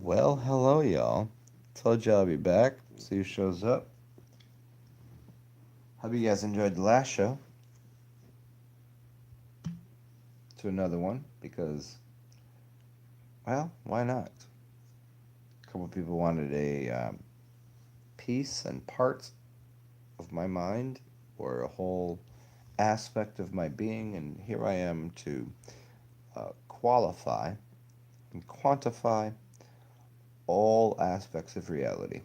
Well, hello, y'all. Told you I'll be back. See who shows up. Hope you guys enjoyed the last show to another one because, well, why not? A couple of people wanted a piece and part of my mind or a whole aspect of my being, and here I am to qualify and quantify all aspects of reality.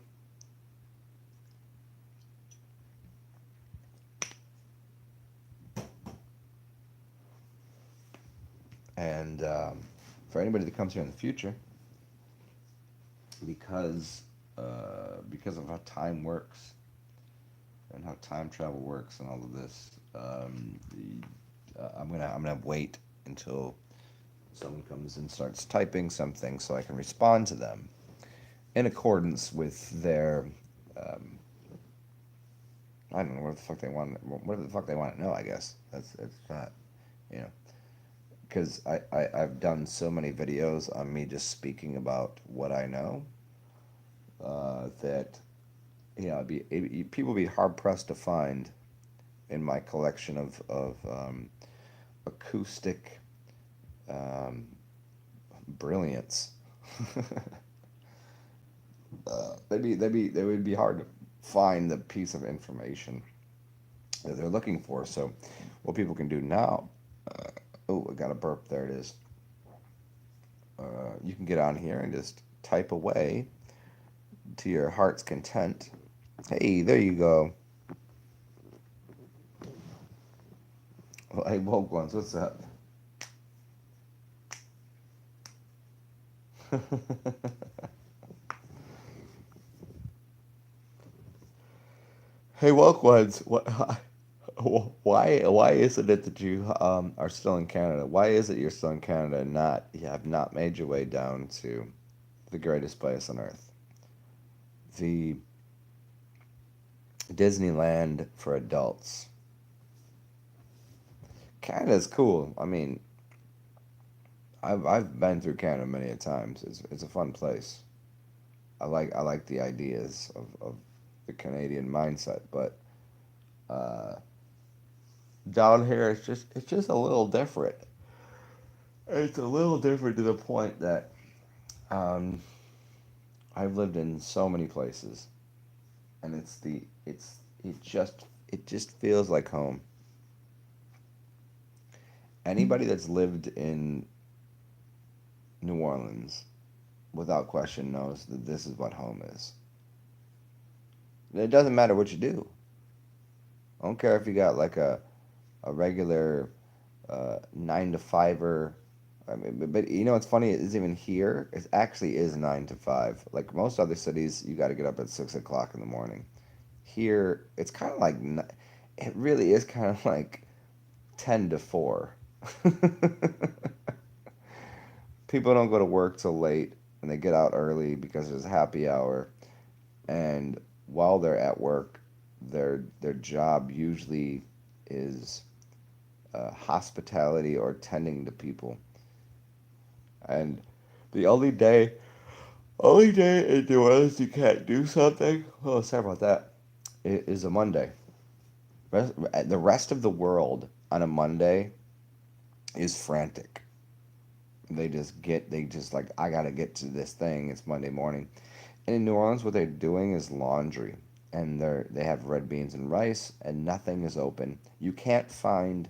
And for anybody that comes here in the future, because because of how time works and how time travel works and all of this, I'm gonna wait until someone comes and starts typing something so I can respond to them in accordance with their I don't know what the fuck they want to know. I guess that's it's not you know because I've done so many videos on me just speaking about what I know that people would be hard pressed to find in my collection of acoustic um, brilliance. They would be hard to find the piece of information that they're looking for. So, what people can do now, oh, I got a burp. There it is. You can get on here and just type away to your heart's content. Hey, there you go. Well, hey, woke ones, what's up? Hey, woke ones, what? Why is it that you are still in Canada? Why is it you're still in Canada and not you have not made your way down to the greatest place on earth, the Disneyland for adults? Canada's cool. I mean, I've been through Canada many a times. It's a fun place. I like the ideas of the Canadian mindset, but uh, down here it's just a little different. It's a little different to the point that um, I've lived in so many places, and it just feels like home. Anybody that's lived in New Orleans, without question, knows that this is what home is. It doesn't matter what you do. I don't care if you got like a regular 9 to 5er. I mean, but you know what's funny is even here it actually is 9 to 5. Like most other cities, you got to get up at 6 o'clock in the morning. Here, it's kind of like it really is kind of like 10 to 4. People don't go to work till late, and they get out early because there's a happy hour. And while they're at work, their job usually is hospitality or tending to people. And the only day in New Orleans you can't do something. Oh, sorry about that. It is a Monday. The rest of the world on a Monday is frantic. They just like, I gotta get to this thing. It's Monday morning. And in New Orleans, what they're doing is laundry, and they have red beans and rice, and nothing is open. You can find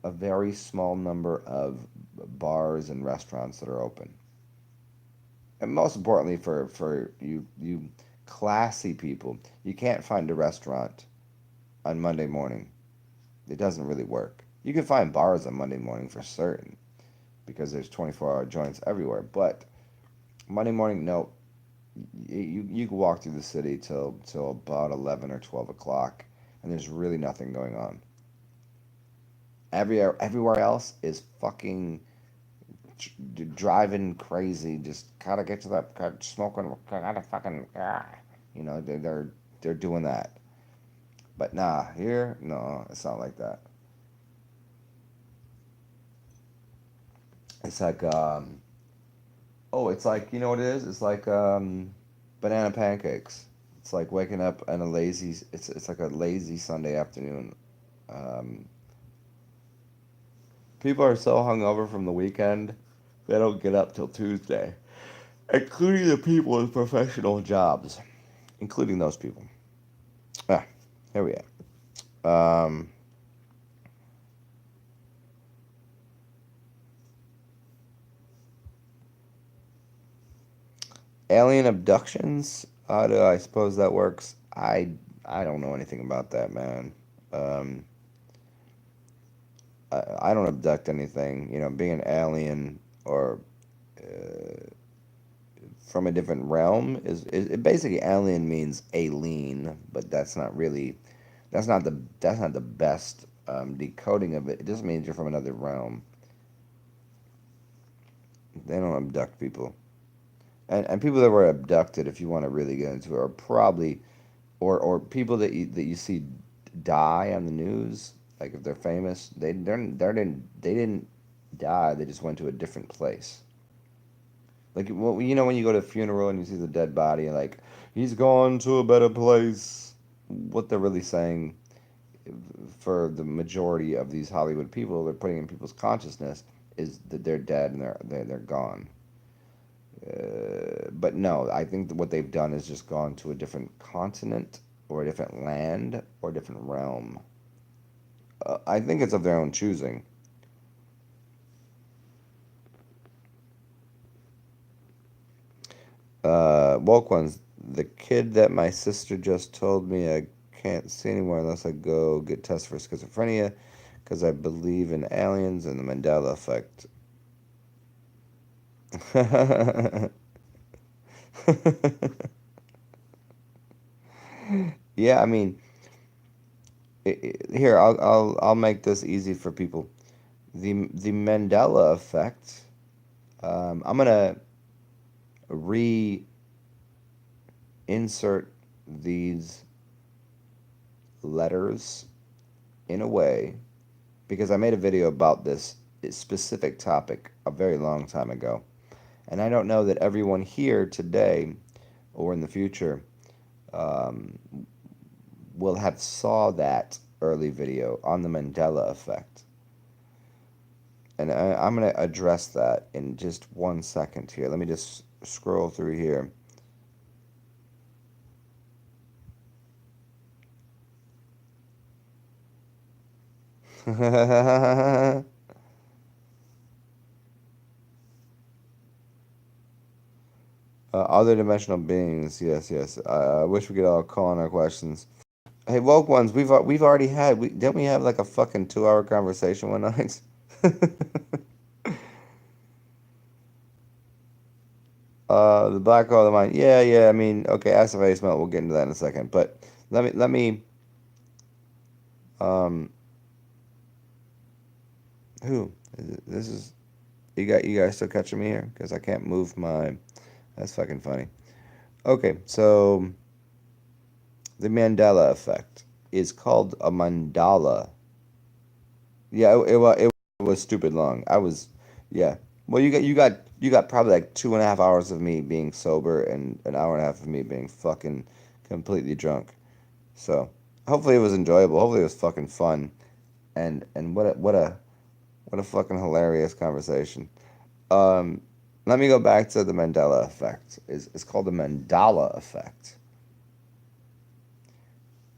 a very small number of bars and restaurants that are open. And most importantly, for you classy people, you can't find a restaurant on Monday morning. It doesn't really work. You can find bars on Monday morning for certain because there's 24-hour joints everywhere. But Monday morning, no. You can walk through the city till about 11 or 12 o'clock, and there's really nothing going on. Everywhere else is fucking driving crazy. Just gotta get to that smoking. Gotta fucking they're doing that. But nah, here no, it's not like that. It's like Oh, it's like, you know what it is? It's like banana pancakes. It's like waking up on a lazy. It's like a lazy Sunday afternoon. Um, People are so hungover from the weekend, they don't get up till Tuesday, including the people with professional jobs, including those people. Ah, here we are. Alien abductions. How do I suppose that works? I don't know anything about that, man. Um, I don't abduct anything. You know, being an alien or from a different realm is it basically alien means alien, but that's not the best decoding of it. It just means you're from another realm. They don't abduct people, and people that were abducted, if you want to really get into it, are probably or people that you see die on the news, like if they're famous, they didn't die. They just went to a different place. Like well, you know when you go to a funeral and you see the dead body, like he's gone to a better place. What they're really saying for the majority of these Hollywood people, they're putting in people's consciousness is that they're dead and they're gone. But no, I think that what they've done is just gone to a different continent or a different land or a different realm. I think it's of their own choosing. Woke ones. The kid that my sister just told me I can't see anymore unless I go get tested for schizophrenia because I believe in aliens and the Mandela effect. Yeah, I mean, here I'll make this easy for people. The Mandela effect. I'm gonna reinsert these letters in a way because I made a video about this specific topic a very long time ago. And I don't know that everyone here today or in the future um, will have saw that early video on the Mandela effect. And I'm going to address that in just 1 second here. Let me just scroll through here. Other dimensional beings, yes, yes. I wish we could all call on our questions. Hey, woke ones, we've already had. Didn't we have like a fucking 2 hour conversation one night? The black hole of the mind. Yeah, yeah. I mean, okay. Acid face melt. We'll get into that in a second. But let me. Um, who? This is you guys still catching me here? Because I can't move my. That's fucking funny. Okay, so the Mandela effect is called a mandala. Yeah, it was stupid long. Yeah. Well, you got probably like 2.5 hours of me being sober and an hour and a half of me being fucking completely drunk. So hopefully it was enjoyable. Hopefully it was fucking fun. And what a fucking hilarious conversation. Um, Let me go back to the Mandela effect. It's called the Mandala effect.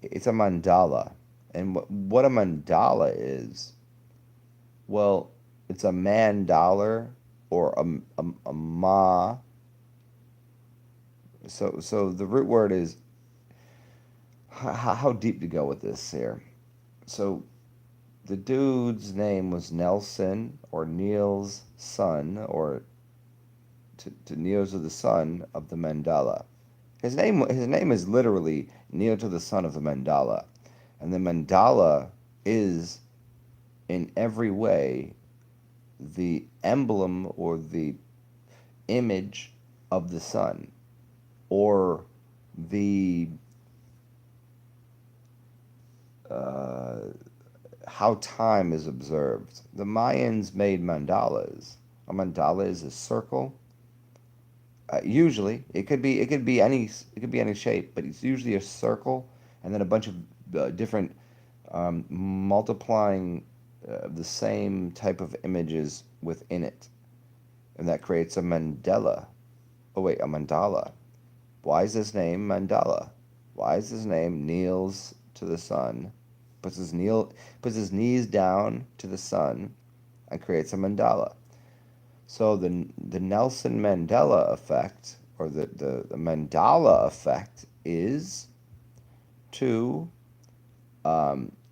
It's a mandala, and what a mandala is, well, it's a man dollar or a ma. So the root word is how deep to go with this here. So the dude's name was Nelson or Neil's son or to Neo to the son of the Mandala. His name is literally Neo to the son of the Mandala, and the Mandala is in every way the emblem or the image of the sun or the uh, how time is observed. The Mayans made mandalas. A mandala is a circle Usually, it could be any shape, but it's usually a circle, and then a bunch of different multiplying the same type of images within it, and that creates a mandala. Oh wait, a mandala. Why is his name Mandala? Why is his name kneels to the sun, puts his knees down to the sun, and creates a mandala? So the Nelson Mandela effect, or the Mandala effect, is to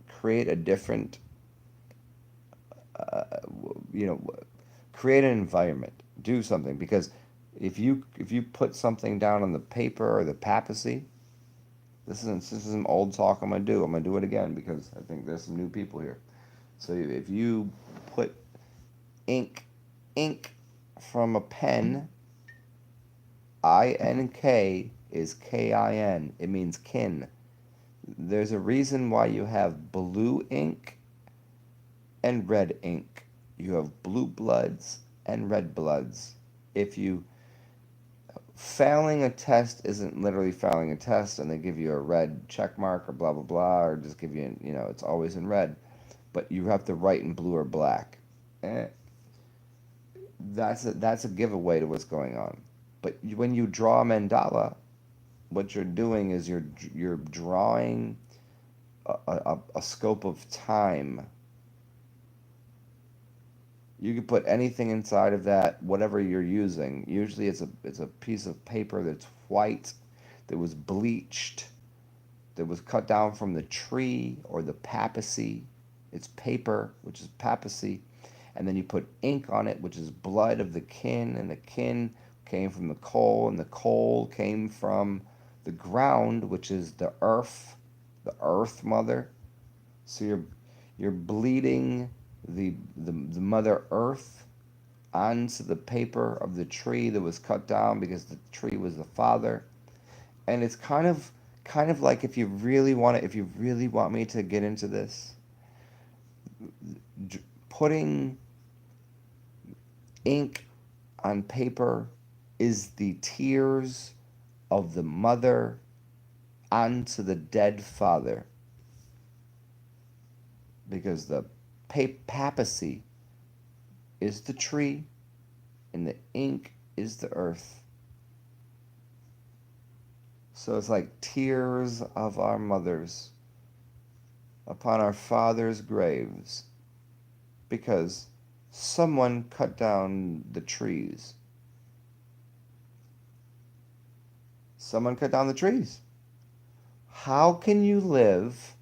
create a different, uh, you know, create an environment, do something. Because if you put something down on the paper or the papacy, this is some old talk I'm gonna do. I'm gonna do it again because I think there's some new people here. So if you put ink ink from a pen, INK is KIN. It means kin. There's a reason why you have blue ink and red ink. You have blue bloods and red bloods. If you failing a test isn't literally failing a test and they give you a red check mark or blah blah blah, or just give you, it's always in red, but you have to write in blue or black. Eh, that's a giveaway to what's going on. But when you draw a mandala, what you're doing is you're drawing a scope of time. You could put anything inside of that, whatever you're using. Usually it's a piece of paper that's white, that was bleached, that was cut down from the tree or the papacy. It's paper, which is papacy. And then you put ink on it, which is blood of the kin, and the kin came from the coal, and the coal came from the ground, which is the earth mother. So you're bleeding the mother earth onto the paper of the tree that was cut down because the tree was the father. And it's kind of like, if you really want me to get into this, putting ink on paper is the tears of the mother onto the dead father, because the papacy is the tree and the ink is the earth. So it's like tears of our mothers upon our fathers' graves because someone cut down the trees. Someone cut down the trees. How can you live?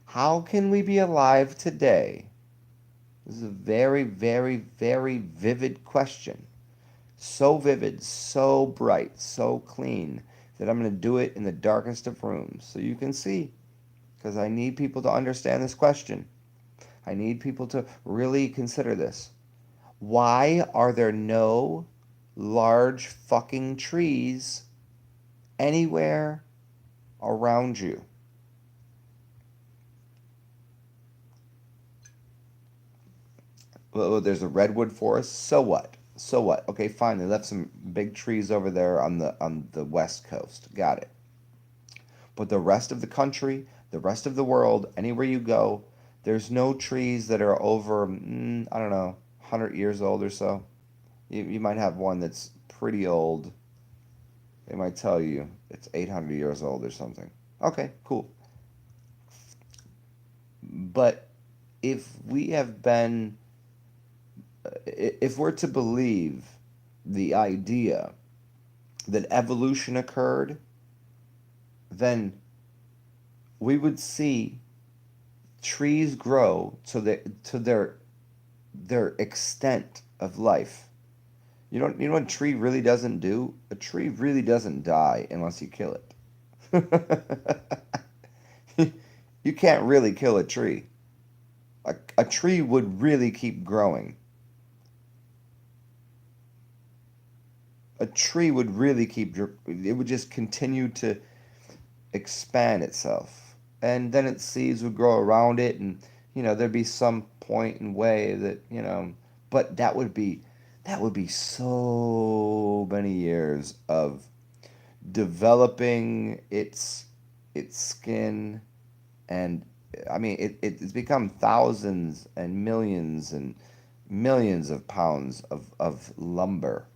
How can we be alive today? This is a very, very, very vivid question. So vivid, so bright, so clean that I'm going to do it in the darkest of rooms so you can see. Because I need people to understand this question. I need people to really consider this. Why are there no large fucking trees anywhere around you? Well, there's a redwood forest. So what? So what? Okay, fine. They left some big trees over there on the west coast. Got it. But the rest of the country, the rest of the world, anywhere you go, there's no trees that are over, I don't know, 100 years old or so. You might have one that's pretty old. They might tell you it's 800 years old or something. Okay, cool. But if we have been, if we're to believe the idea that evolution occurred, then we would see trees grow to their extent of life. You know what a tree really doesn't do? A tree really doesn't die unless you kill it. You can't really kill a tree. A tree would really keep growing. A tree would really it would just continue to expand itself. And then its seeds would grow around it, and there'd be some point and way that, but that would be so many many years of developing its skin, and I mean it's become thousands and millions of pounds of lumber,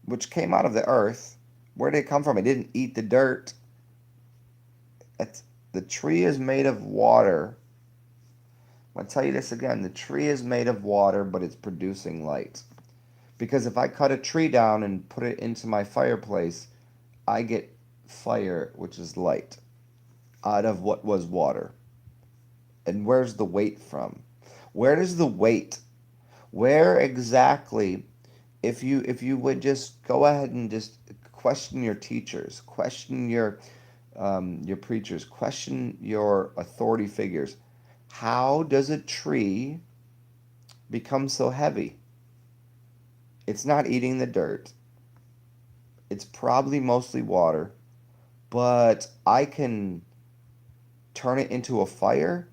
which came out of the earth. Where did it come from? It didn't eat the dirt. It's, the tree is made of water. I'll tell you this again. The tree is made of water, but it's producing light. Because if I cut a tree down and put it into my fireplace, I get fire, which is light, out of what was water. And where's the weight from? Where does the weight? Where exactly? If you would just go ahead and just question your teachers, question your preachers, question your authority figures. How does a tree become so heavy? It's not eating the dirt. It's probably mostly water, but I can turn it into a fire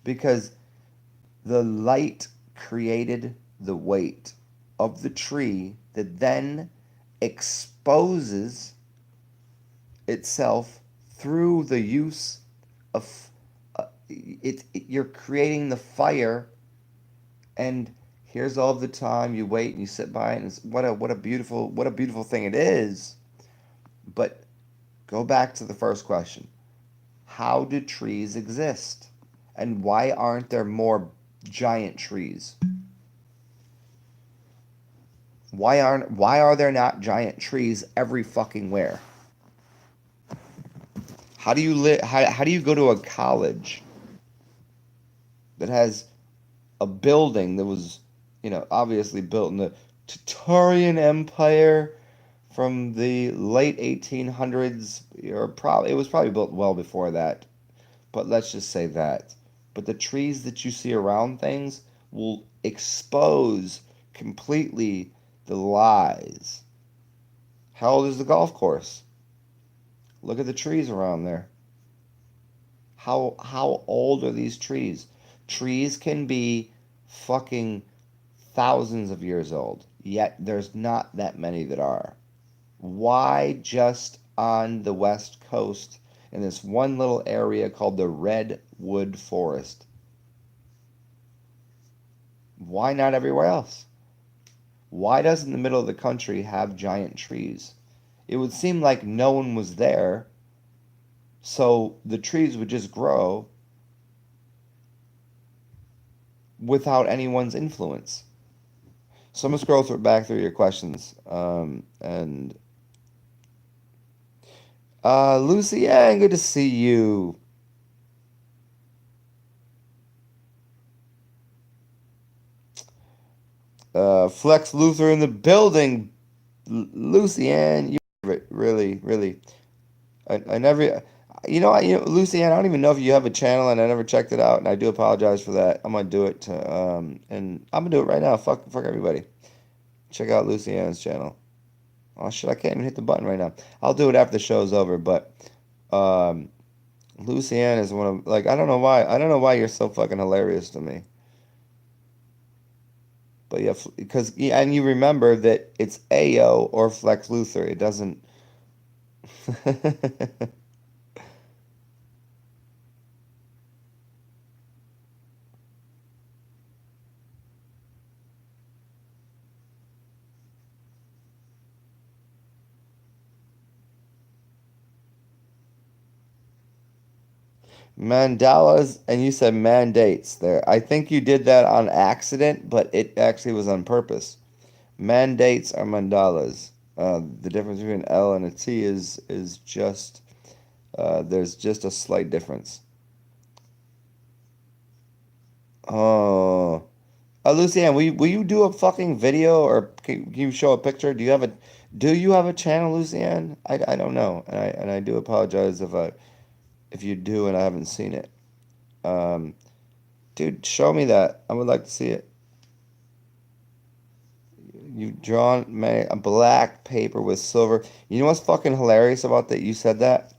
because the light created the weight of the tree that then exposes itself through the use of you're creating the fire, and here's all the time you wait and you sit by it, and it's, what a beautiful thing it is. But go back to the first question. How do trees exist? And why aren't there more giant trees? Why are there not giant trees every fucking where? How do you go to a college that has a building that was, obviously built in the Taurian Empire from the late 1800s, or probably it was probably built well before that, but let's just say that. But the trees that you see around things will expose completely the lies. How old is the golf course? Look at the trees around there. How old are these trees? Trees can be fucking thousands of years old, yet there's not that many that are. Why just on the West Coast in this one little area called the Redwood Forest? Why not everywhere else? Why doesn't the middle of the country have giant trees? It would seem like no one was there, so the trees would just grow without anyone's influence. So I'm going to scroll back through your questions. And Lucy Ann, good to see you. Flex Luthor in the building. Lucy Ann, you really, really. I never, Lucy Ann, I don't even know if you have a channel, and I never checked it out, and I do apologize for that. I'm gonna do it, and I'm gonna do it right now. Fuck everybody. Check out Lucy Ann's channel. Oh shit, I can't even hit the button right now. I'll do it after the show's over, but um, Lucy Ann is one of, like, I don't know why you're so fucking hilarious to me. But yeah, because and you remember that it's AO or Flex Luthor. It doesn't. Mandalas, and you said mandates there. I think you did that on accident, but it actually was on purpose. Mandates are mandalas. The difference between an L and a T is just there's just a slight difference. Oh, Lucianne, will you do a fucking video, or can you show a picture? Do you have a channel, Lucianne? I don't know, and I do apologize if you do and I haven't seen it. Um, Dude, show me that. I would like to see it. You've drawn a black paper with silver. You know what's fucking hilarious about that? You said that.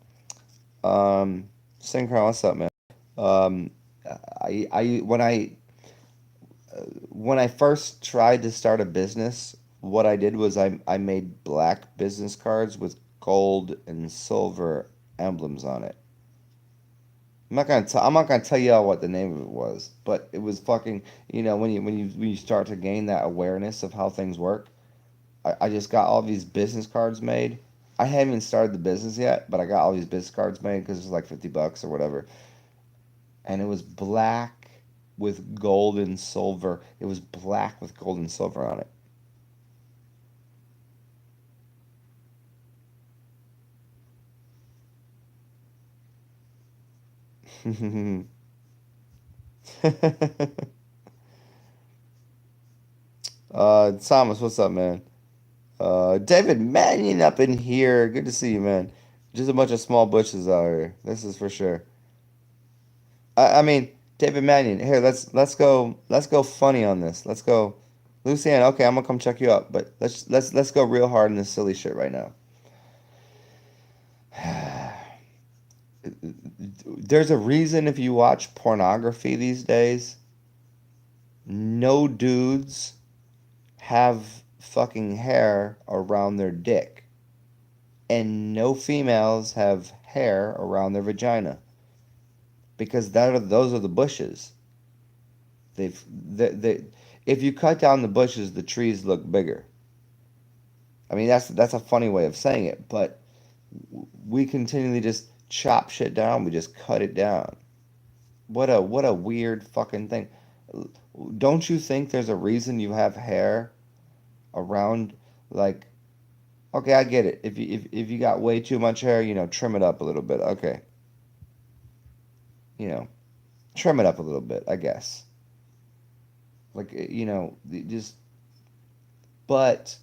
Synchron, what's up, man? Um, I when I first tried to start a business, what I did was I made black business cards with gold and silver emblems on it. I'm not gonna tell you all what the name of it was, but it was fucking. When you start to gain that awareness of how things work, I just got all these business cards made. I haven't even started the business yet, but I got all these business cards made because it was like $50 or whatever, and it was black with gold and silver. It was black with gold and silver on it. Thomas, what's up, man? David Mannion up in here. Good to see you, man. Just a bunch of small bushes out here. This is for sure. I mean, David Mannion. Here, let's go funny on this. Let's go, Lucianne. Okay, I'm gonna come check you up, but let's go real hard in this silly shit right now. There's a reason if you watch pornography these days, no dudes have fucking hair around their dick, and no females have hair around their vagina because those are the bushes. If you cut down the bushes, the trees look bigger. I mean, that's a funny way of saying it, but we continually just chop shit down. We just cut it down. What a weird fucking thing. Don't you think there's a reason you have hair around, like, okay, I get it. If you got way too much hair, trim it up a little bit. Okay, you know, trim it up a little bit, I guess. Like, just, but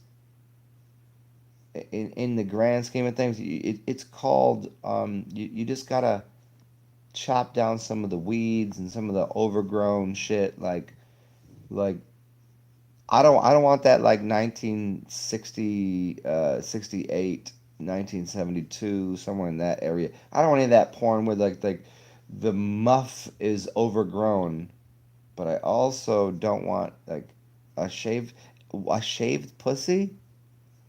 in the grand scheme of things, it's called, you just gotta chop down some of the weeds and some of the overgrown shit. Like I don't want that, like 1960, 68, 1972, somewhere in that area. I don't want any of that porn where like the muff is overgrown, but I also don't want like a shaved a shaved pussy.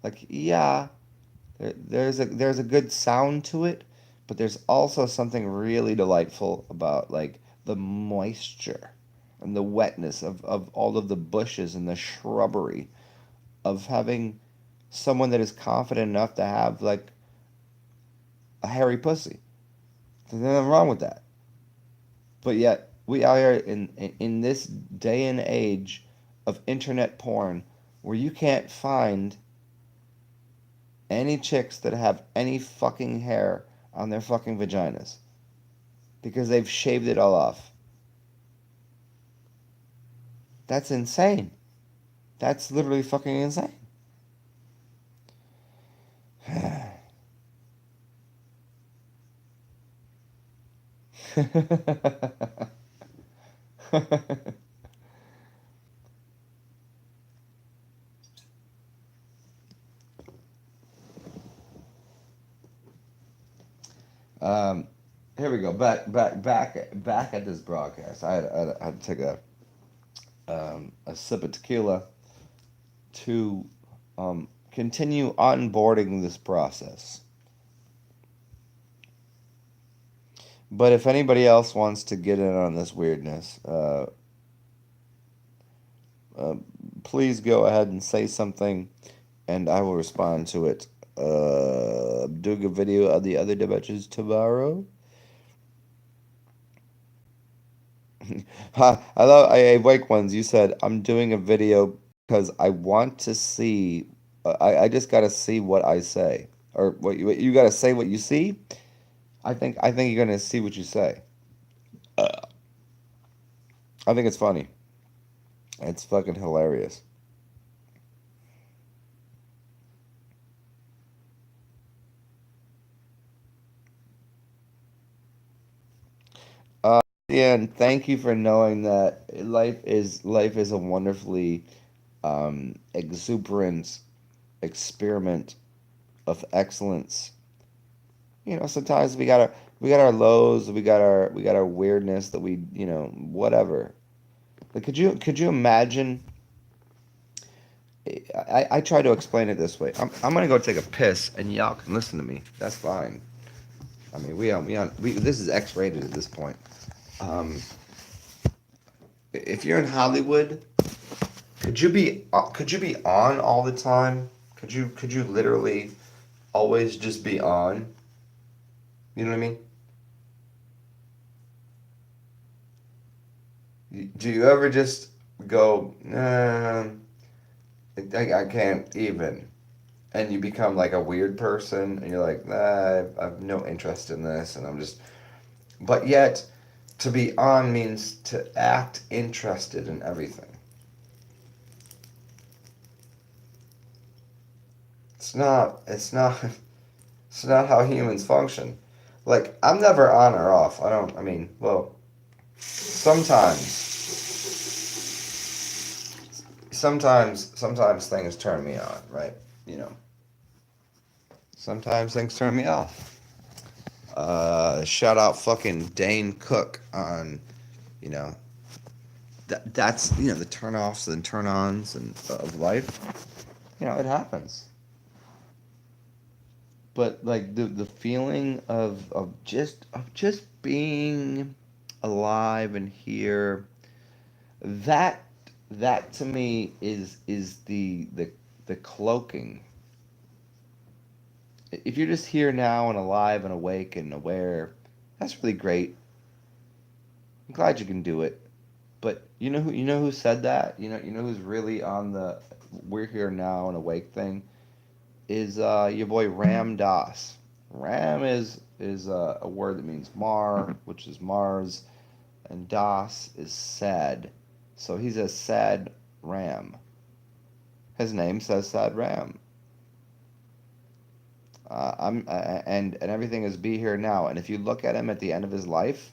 Like, yeah, there's a good sound to it, but there's also something really delightful about like the moisture and the wetness of all of the bushes and the shrubbery of having someone that is confident enough to have like a hairy pussy. There's nothing wrong with that. But yet we are here in this day and age of internet porn where you can't find any chicks that have any fucking hair on their fucking vaginas because they've shaved it all off. That's insane. That's literally fucking insane. um, Here we go. Back at this broadcast. I had to take a sip of tequila to continue onboarding this process. But if anybody else wants to get in on this weirdness, uh, please go ahead and say something, and I will respond to it. I'm doing a video of the other dimensions tomorrow. I love I Wake Ones. You said I'm doing a video because I want to see. I just gotta see what I say, or what you gotta say what you see. I think you're gonna see what you say. I think it's funny. It's fucking hilarious. Yeah, and thank you for knowing that life is a wonderfully exuberant experiment of excellence. Sometimes we got our lows, we got our weirdness that whatever. Like, could you imagine I try to explain it this way. I'm gonna go take a piss, and y'all can listen to me. That's fine. I mean, this is X-rated at this point. Um, if you're in Hollywood, could you be on all the time? Could you literally always just be on? You know what I mean? Do you ever just go, nah, I can't even, and you become like a weird person, and you're like, nah, I have no interest in this, and I'm just, but yet, to be on means to act interested in everything. It's not, it's not how humans function. Like, I'm never on or off. I mean, well, sometimes, sometimes things turn me on, right? You know, sometimes things turn me off. Shout out fucking Dane Cook on, you know, that's, you know, the turn offs and turn ons and of life. You know, it happens. But like the feeling of just being alive and here, that that to me is the cloaking. If you're just here now and alive and awake and aware, that's really great. I'm glad you can do it. But you know who said that? You know who's really on the we're here now and awake thing is your boy Ram Dass. Ram is a word that means Mar, which is Mars, and Das is sad. So he's a sad ram. His name says Sad Ram. And everything is be here now. And if you look at him at the end of his life,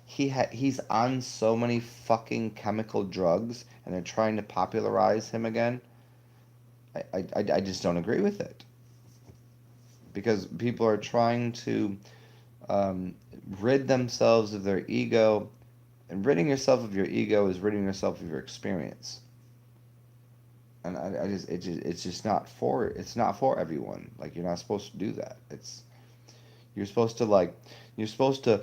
he's on so many fucking chemical drugs, and they're trying to popularize him again. I just don't agree with it because people are trying to um, rid themselves of their ego, and ridding yourself of your ego is ridding yourself of your experience. And it's just not for everyone. Like you're not supposed to do that. You're supposed to like you're supposed to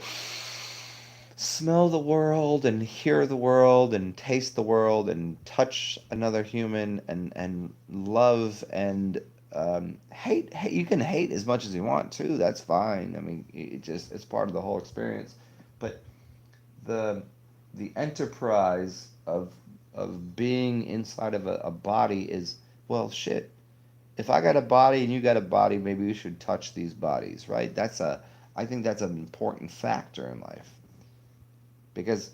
smell the world and hear the world and taste the world and touch another human and love and hate. You can hate as much as you want too. That's fine. I mean, it's part of the whole experience. But the the enterprise of being inside of a body is, well, shit. If I got a body and you got a body, maybe we should touch these bodies, right? I think that's an important factor in life because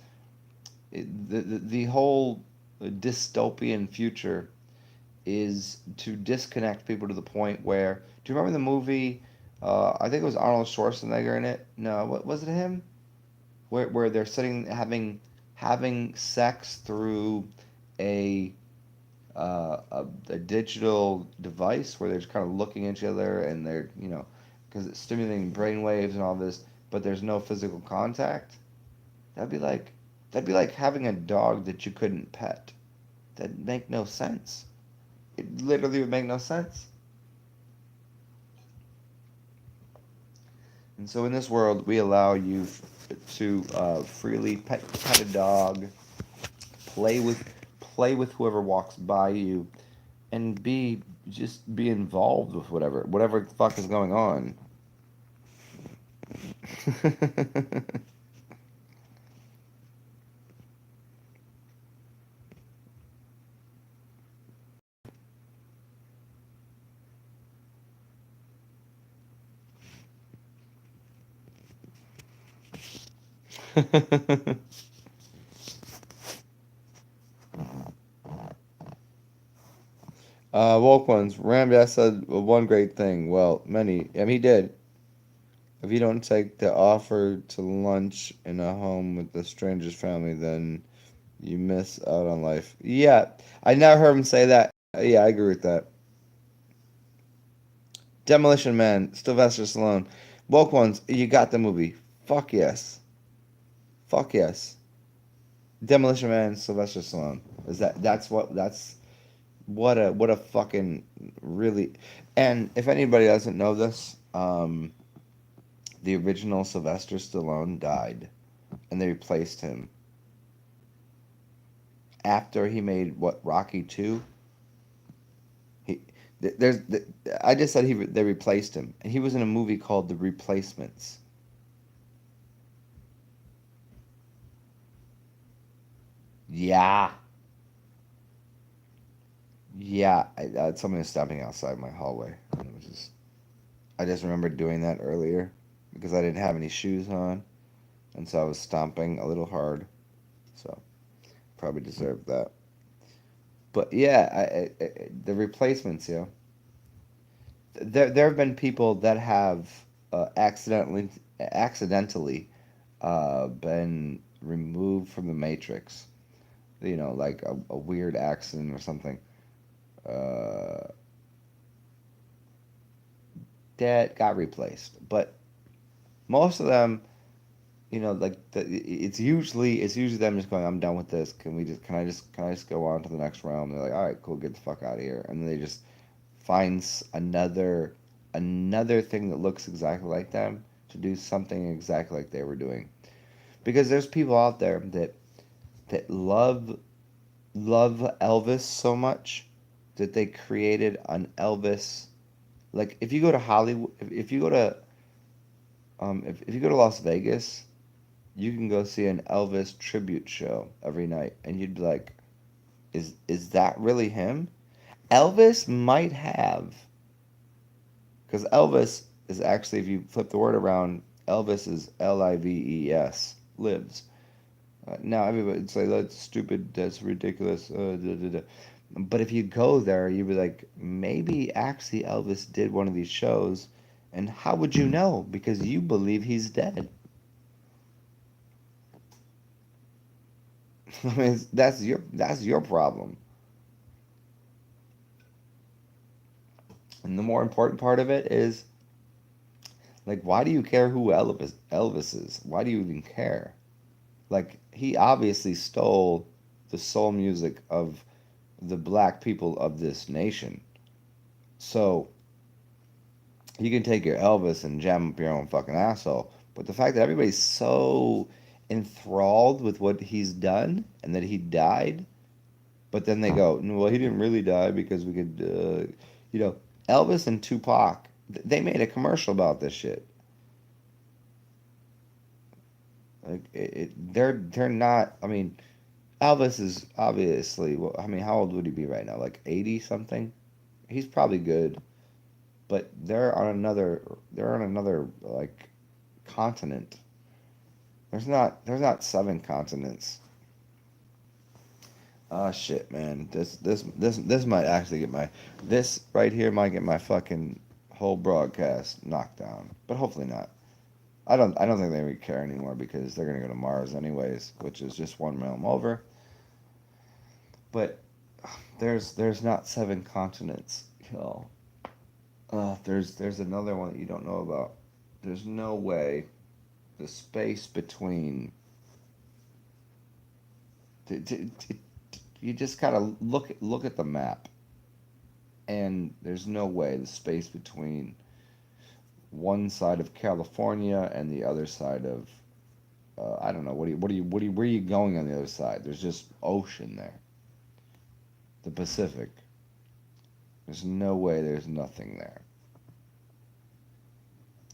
the whole dystopian future is to disconnect people to the point where, do you remember the movie? I think it was Arnold Schwarzenegger in it. No, what was it him? Where they're sitting having sex through a a digital device where they're just kind of looking at each other and they're, you know, because it's stimulating brain waves and all this, but there's no physical contact. That'd be like that'd be like having a dog that you couldn't pet. That'd make no sense. It literally would make no sense. And so in this world, we allow you to freely pet a dog, play with play with whoever walks by you, and be involved with whatever the fuck is going on. Woke ones. Ramdas said one great thing. Well, many. I mean, he did. If you don't take the offer to lunch in a home with a stranger's family, then you miss out on life. Yeah, I never heard him say that. Yeah, I agree with that. Demolition Man, Sylvester Stallone. Woke ones, you got the movie. Fuck yes. Fuck yes. Demolition Man, Sylvester Stallone. Is that's what that's What a fucking really. And if anybody doesn't know this, the original Sylvester Stallone died, and they replaced him after he made what, Rocky 2. He there's I just said they replaced him, and he was in a movie called The Replacements. Yeah, yeah. Someone was stopping outside my hallway, and it was just I just remember doing that earlier because I didn't have any shoes on, and so I was stomping a little hard. So probably deserved that. But yeah, the replacements, there have been people that have accidentally been removed from the Matrix. Like a weird accident or something. Uh, that got replaced, but most of them, like it's usually them just going, I'm done with this. Can I just go on to the next round? They're like, all right, cool, get the fuck out of here, and then they just finds another thing that looks exactly like them to do something exactly like they were doing. Because there's people out there that love Elvis so much that they created an Elvis. Like if you go to Hollywood, if you go to Las Vegas, you can go see an Elvis tribute show every night, and you'd be like, is that really him? Elvis might have, because Elvis is actually, if you flip the word around, Elvis is Lives, lives. Now everybody'd say that's stupid, that's ridiculous. Da, da, da. But if you go there, you'd be like, maybe actually Elvis did one of these shows, and how would you know? Because you believe he's dead. I mean, that's your problem. And the more important part of it is, like, why do you care who Elvis is? Why do you even care? Like, he obviously stole the soul music of the black people of this nation. So you can take your Elvis and jam up your own fucking asshole. But the fact that everybody's so enthralled with what he's done and that he died, but then they go, no, well, he didn't really die because we could, you know, Elvis and Tupac, they made a commercial about this shit. Like, they're not. I mean, Elvis is obviously. Well, I mean, how old would he be right now? Like 80 something. He's probably good, but they're on another like continent. There's not seven continents. Oh shit, man. This might actually get my this right here might get my fucking whole broadcast knocked down. But hopefully not. I don't think they really care anymore because they're gonna go to Mars anyways, which is just one realm over. But there's not seven continents. There's another one that you don't know about. There's no way the space between. You just gotta look at the map, and there's no way the space between one side of California and the other side of I don't know, where are you going on the other side? There's just ocean there, the Pacific. There's no way there's nothing there.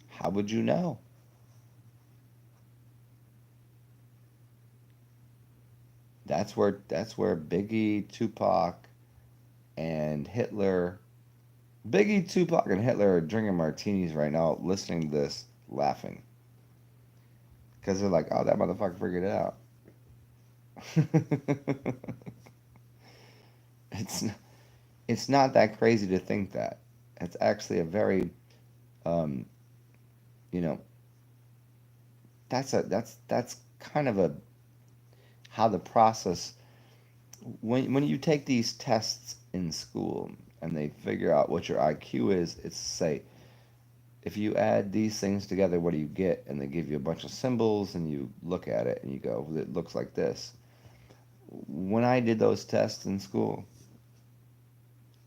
How would you know? That's where Biggie, Tupac, and Hitler. Biggie, Tupac, and Hitler are drinking martinis right now, listening to this, laughing because they're like, "Oh, that motherfucker figured it out." it's it's not that crazy to think that. It's actually a very, um, you know, that's kind of a how the process when you take these tests in school and they figure out what your IQ is, it's say if you add these things together, what do you get? And they give you a bunch of symbols, and you look at it and you go, it looks like this. When I did those tests in school,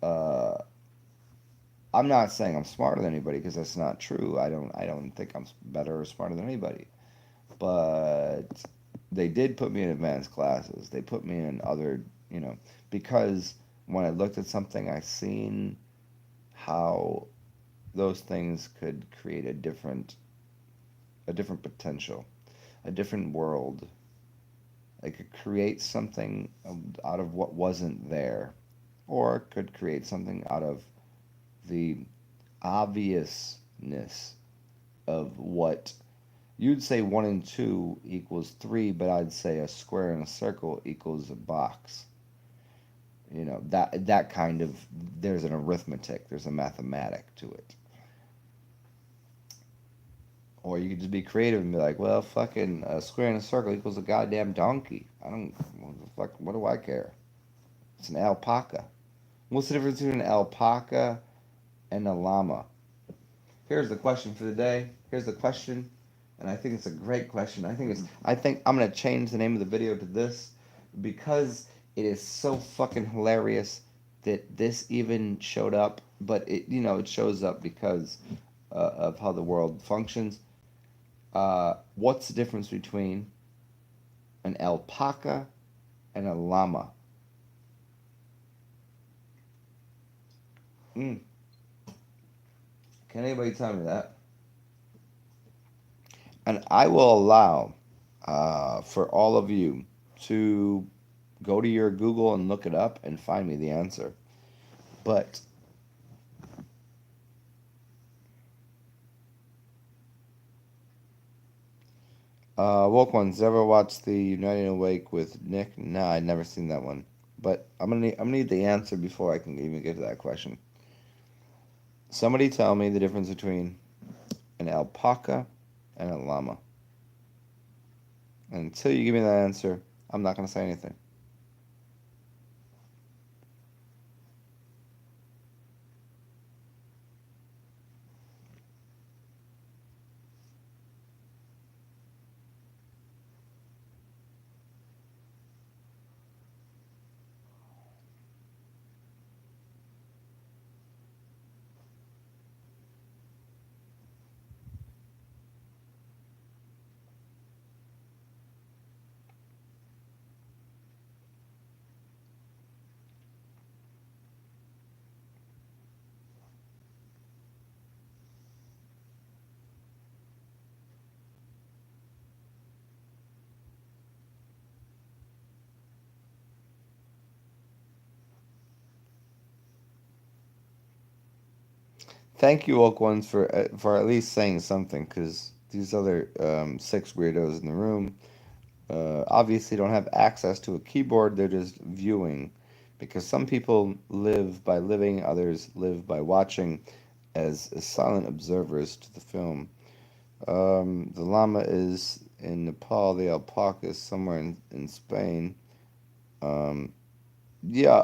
Uh, I'm not saying I'm smarter than anybody because that's not true. I don't think I'm better or smarter than anybody. But they did put me in advanced classes. They put me in other, because when I looked at something, I seen how those things could create a different potential, a different world. It could create something out of what wasn't there, or it could create something out of the obviousness of what you'd say 1 and 2 equals 3, but I'd say a square and a circle equals a box. That kind of, there's an arithmetic, there's a mathematic to it. Or you could just be creative and be like, well, fucking a square and a circle equals a goddamn donkey. What do I care? It's an alpaca. What's the difference between an alpaca and a llama? Here's the question for the day. Here's the question, and I think it's a great question. I think I'm gonna change the name of the video to this because it is so fucking hilarious that this even showed up. But it shows up because of how the world functions. What's the difference between an alpaca and a llama? Mm. Can anybody tell me that? And I will allow for all of you to go to your Google and look it up and find me the answer. But Woke Ones, ever watched the United Awake with Nick? Nah, I'd never seen that one. But I'm gonna need the answer before I can even get to that question. Somebody tell me the difference between an alpaca and a llama. And until you give me that answer, I'm not gonna say anything. Thank you, Woke Ones, for at least saying something, because these other 6 weirdos in the room obviously don't have access to a keyboard. They're just viewing, because some people live by living, others live by watching as silent observers to the film. The llama is in Nepal. The alpaca is somewhere in Spain. Um, yeah,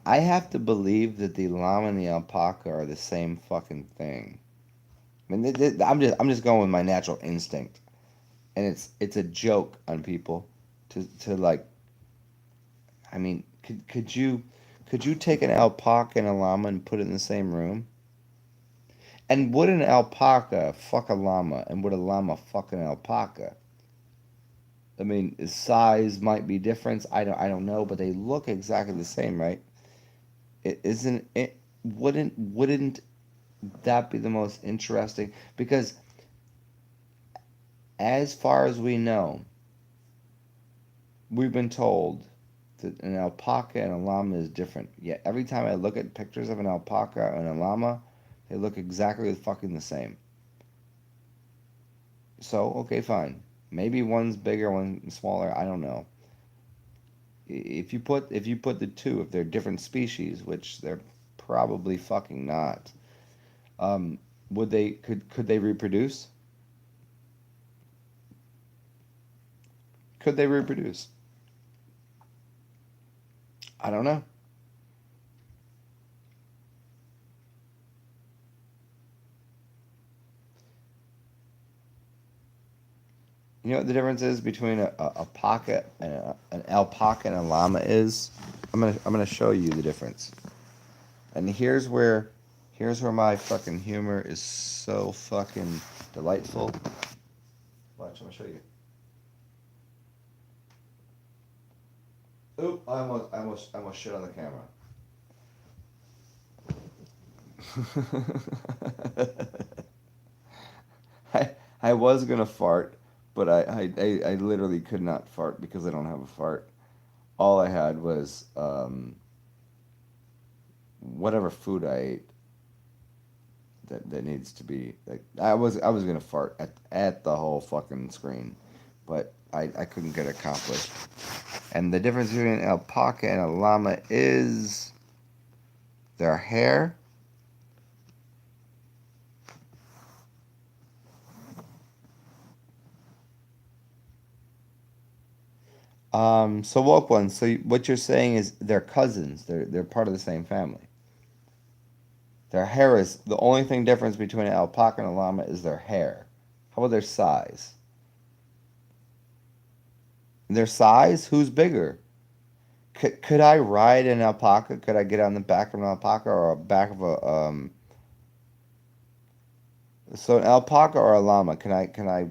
I have to believe that the llama and the alpaca are the same fucking thing. I mean, I'm just going with my natural instinct, and it's a joke on people to like. I mean, could you take an alpaca and a llama and put it in the same room? And would an alpaca fuck a llama, and would a llama fuck an alpaca? I mean, size might be different. I don't know, but they look exactly the same, right? It isn't it. Wouldn't that be the most interesting? Because as far as we know, we've been told that an alpaca and a llama is different. Yet every time I look at pictures of an alpaca and a llama, they look exactly fucking the same. So, okay, fine. Maybe one's bigger, one's smaller. I don't know. If you put the two, if they're different species, which they're probably fucking not, um, could they reproduce? Could they reproduce? I don't know. You know what the difference is between a pocket and an alpaca and a llama is? I'm gonna show you the difference. And here's where my fucking humor is so fucking delightful. Watch, I'm gonna show you. Oop! I almost shit on the camera. I was gonna fart, but I literally could not fart because I don't have a fart. All I had was whatever food I ate that needs to be like I was gonna fart at the whole fucking screen, but I couldn't get it accomplished. And the difference between an alpaca and a llama is their hair. So woke ones. So what you're saying is they're cousins. They're part of the same family. Their hair is the only thing difference between an alpaca and a llama is their hair. How about their size? Their size? Who's bigger? Could I ride an alpaca? Could I get on the back of an alpaca or a back of a So an alpaca or a llama? Can I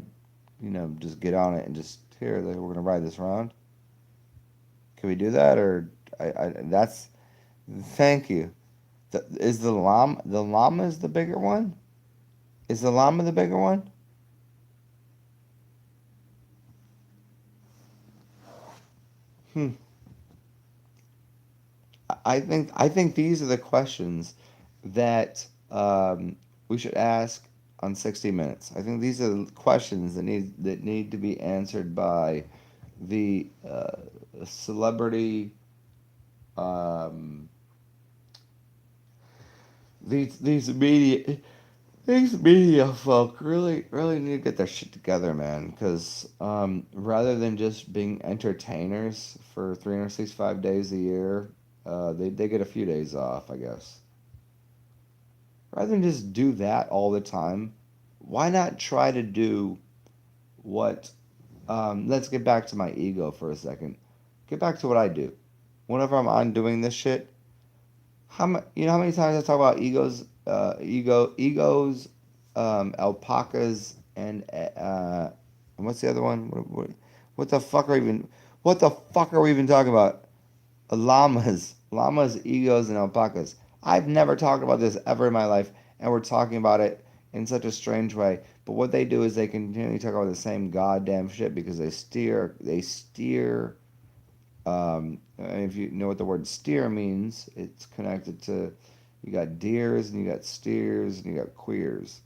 just get on it and just here we're gonna ride this around? Can we do that or I that's thank you. Is the llama is the bigger one? Is the llama the bigger one? Hmm. I think these are the questions that we should ask on 60 Minutes. I think these are the questions that need to be answered by the celebrity um, these media folk really need to get their shit together, man. Because rather than just being entertainers for 365 days a year, they get a few days off, I guess. Rather than just do that all the time, why not try to do what? Let's get back to my ego for a second. Get back to what I do. Whenever I'm on doing this shit, you know how many times I talk about egos, alpacas, and what's the other one? What the fuck are even what the fuck are we even talking about? Llamas, egos, and alpacas. I've never talked about this ever in my life, and we're talking about it in such a strange way. But what they do is they continually talk about the same goddamn shit because they steer. And if you know what the word steer means, it's connected to you got deers and you got steers and you got queers.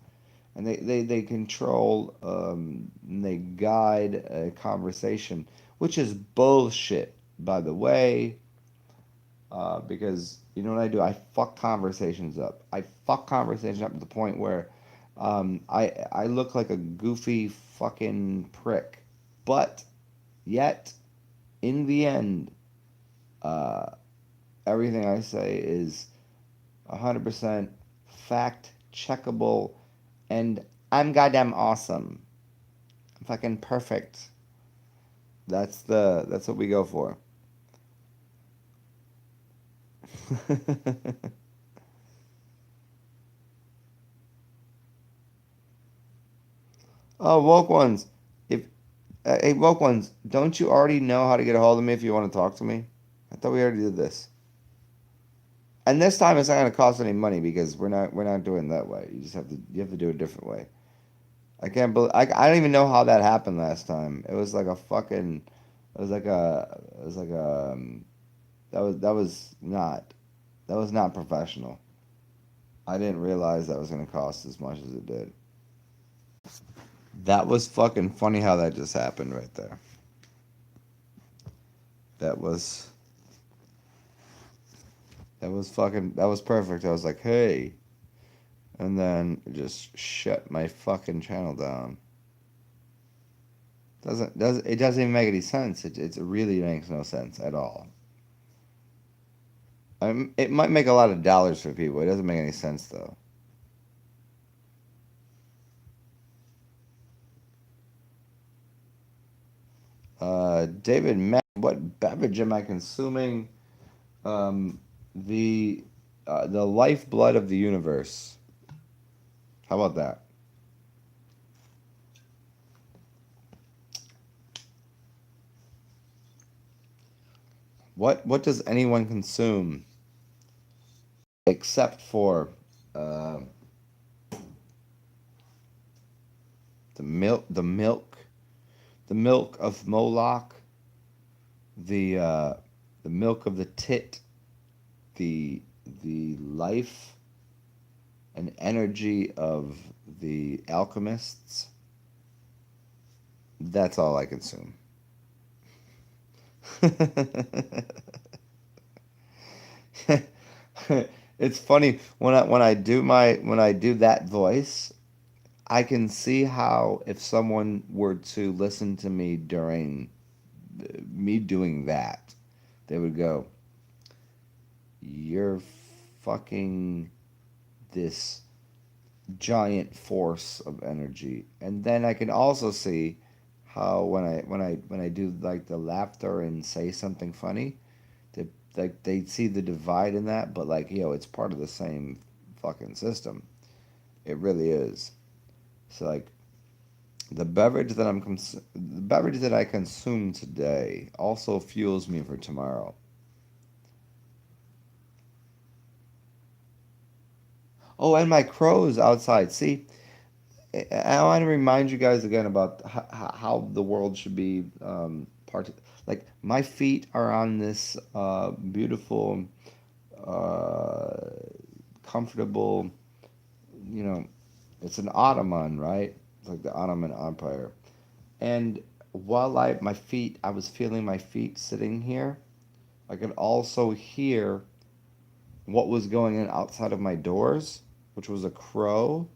And they control and they guide a conversation, which is bullshit, by the way, because you know what I do? I fuck conversations up. I fuck conversations up to the point where I look like a goofy fucking prick. But yet, in the end, uh, everything I say is 100% fact checkable, and I'm goddamn awesome. I'm fucking perfect. That's what we go for. Oh, woke ones. If Hey, woke ones, don't you already know how to get a hold of me if you want to talk to me? I thought we already did this. And this time it's not going to cost any money because we're not doing that way. You have to do it a different way. I can't believe I don't even know how that happened last time. It was like a fucking it was like a that was not professional. I didn't realize that was going to cost as much as it did. That was fucking funny how that just happened right there. That was that was perfect. I was like, "Hey." And then it just shut my fucking channel down. It doesn't even make any sense. It really makes no sense at all. It might make a lot of dollars for people. It doesn't make any sense though. David, what beverage am I consuming? Um, the lifeblood of the universe. How about that? What does anyone consume except for uh, the milk of Moloch, the uh, the milk of the tit, the the life and energy of the alchemists. That's all I consume. It's funny when I do that voice, I can see how if someone were to listen to me during me doing that, they would go, "You're fucking this giant force of energy." And then I can also see how when I do like the laughter and say something funny, they like they see the divide in that, but like it's part of the same fucking system. It really is. So like the beverage that I consume today also fuels me for tomorrow. Oh, and my crows outside. See, I want to remind you guys again about how the world should be like my feet are on this beautiful, uh, comfortable. You know, it's an Ottoman, right? It's like the Ottoman Empire. And while I was feeling my feet sitting here. I could also hear what was going on outside of my doors, which was a crow